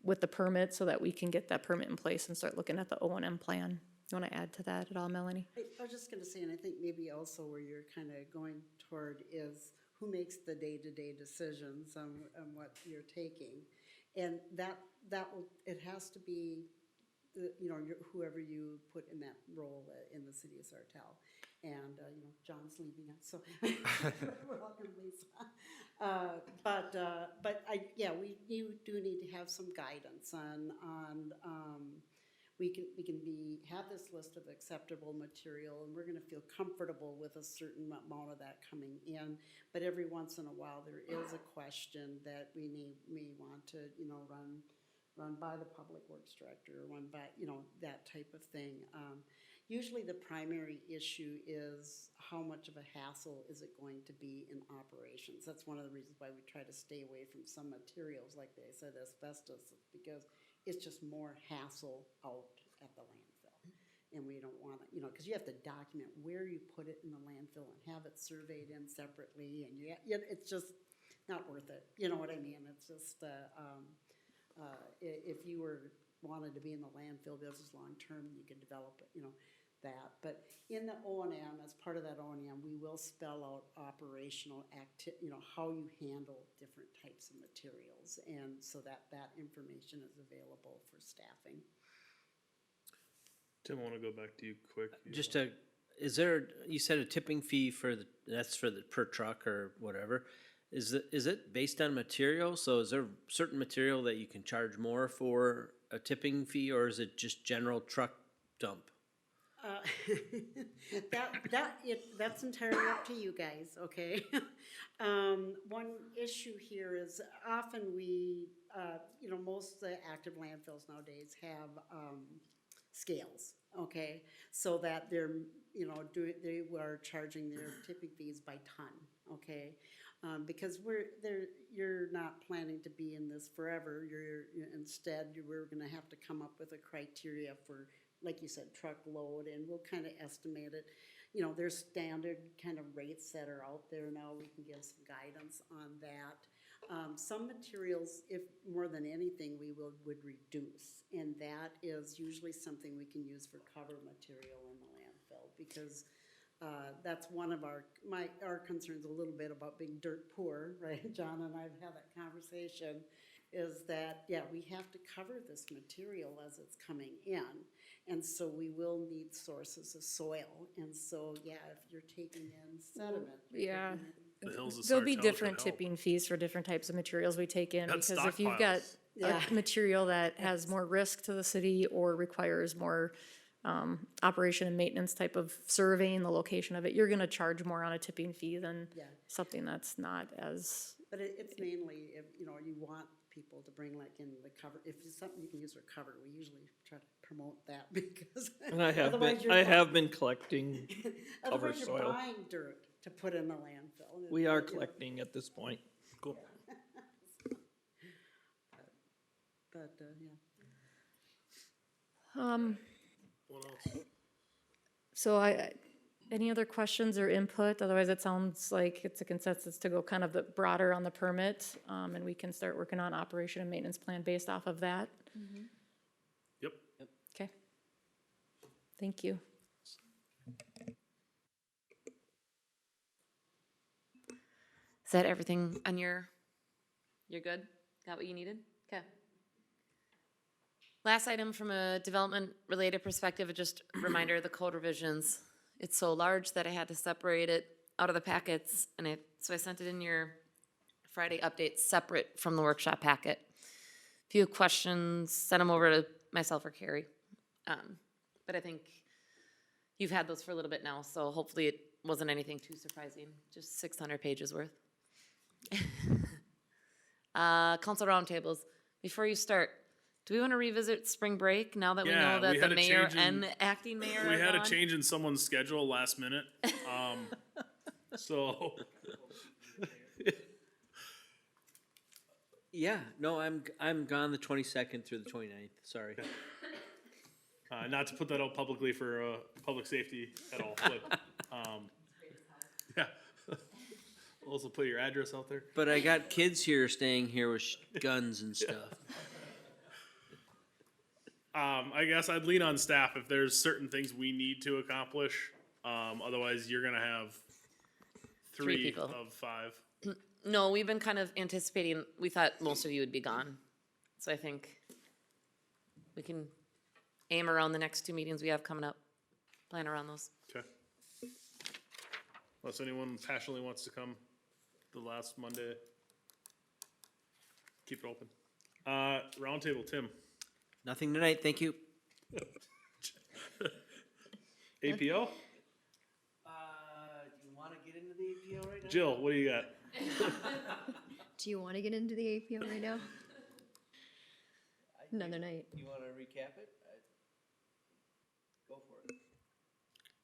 with the permit so that we can get that permit in place and start looking at the O&M plan? You want to add to that at all, Melanie? I was just gonna say, and I think maybe also where you're kind of going toward is who makes the day-to-day decisions on what you're taking. And that will, it has to be, whoever you put in that role in the city of Sartell. And, John's leaving us, so welcome, Lisa. You do need to have some guidance on we can have this list of acceptable material, and we're gonna feel comfortable with a certain amount of that coming in. But every once in a while, there is a question that we may want to, run by the public works director, or run by, that type of thing. Usually the primary issue is how much of a hassle is it going to be in operations. That's one of the reasons why we try to stay away from some materials, like they said, asbestos, because it's just more hassle out at the landfill. And we don't want to, because you have to document where you put it in the landfill and have it surveyed in separately, and it's just not worth it. You know what I mean? It's just, if you wanted to be in the landfill business long-term, you could develop it, that. But in the O&M, as part of that O&M, we will spell out operational how you handle different types of materials, and so that information is available for staffing. Tim, I want to go back to you quick. Just you said a tipping fee that's for the per truck or whatever. Is it based on material? So is there certain material that you can charge more for a tipping fee, or is it just general truck dump? That's entirely up to you guys, okay? One issue here is often we, most of the active landfills nowadays have scales, okay? So that they're, they are charging their tipping fees by ton, okay? Because you're not planning to be in this forever. Instead, we're gonna have to come up with a criteria for, like you said, truckload, and we'll kind of estimate it. There's standard kind of rates that are out there now. We can give some guidance on that. Some materials, if more than anything, we would reduce, and that is usually something we can use for cover material in the landfill, because that's one of our concerns a little bit about being dirt poor, right? John and I have had that conversation, is that, we have to cover this material as it's coming in. And so we will need sources of soil. And so, if you're taking in sediment. Yeah. The hills of There'll be Sartell different could help. tipping fees for different types of materials we take in, That's because if you've got stockpiles. a material that has more risk to the city or requires more operation and maintenance type of surveying the location of it, you're gonna charge more on a tipping fee than something that's not as. But it's mainly if, you want people to bring in the cover. If it's something you can use for cover, we usually try to promote that, because. And I have been collecting cover Otherwise you're soil. buying dirt to put in the landfill. We are collecting at this point. Cool. But, What else? So any other questions or input? Otherwise, it sounds like it's a consensus to go kind of the broader on the permit, and we can start working on operation and maintenance plan based off of that. Yep. Okay. Thank you. Is that everything on you're good? Got what you needed? Okay. Last item from a development-related perspective, just a reminder of the code revisions. It's so large that I had to separate it out of the packets, and so I sent it in your Friday update separate from the workshop packet. If you have questions, send them over to myself or Carrie. But I think you've had those for a little bit now, so hopefully it wasn't anything too surprising, just 600 pages worth. Council roundtables, before you start, do we want to revisit spring break now that we know that the mayor and the acting mayor We are had a gone? change in someone's schedule last minute. So Yeah, no, I'm gone the 22nd through the 29th, sorry. Not to put that out publicly for, public safety at all, but, yeah. Also put your address out there. But I got kids here staying here with guns and stuff. I guess I'd lean on staff if there's certain things we need to accomplish. Otherwise you're gonna have Three three people. of five. No, we've been kind of anticipating, we thought most of you would be gone. So I think we can aim around the next 2 meetings we have coming up, plan around those. Okay. Unless anyone passionately wants to come the last Monday. Keep it open. Roundtable, Tim. Nothing tonight, thank you. APO? Do you wanna get into the APO right now? Jill, what do you got? Do you want to get into the APO right now? Another night. You wanna recap it? Go for it.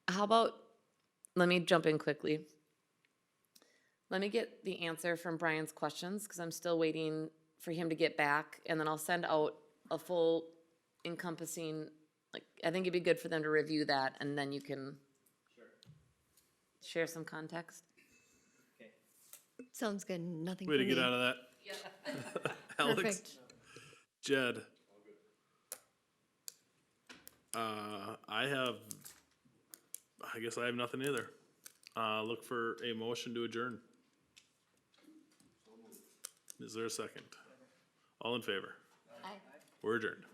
How about, let me jump in quickly. Let me get the answer from Brian's questions, because I'm still waiting for him to get back, and then I'll send out a full encompassing, like, I think it'd be good for them to review that, and then you can share some context. Sounds good. Nothing Way for to get me. out of that. Alex, Perfect. Jed. I guess I have nothing either. Look for a motion to adjourn. Is there a second? All in favor? Aye. We're adjourned.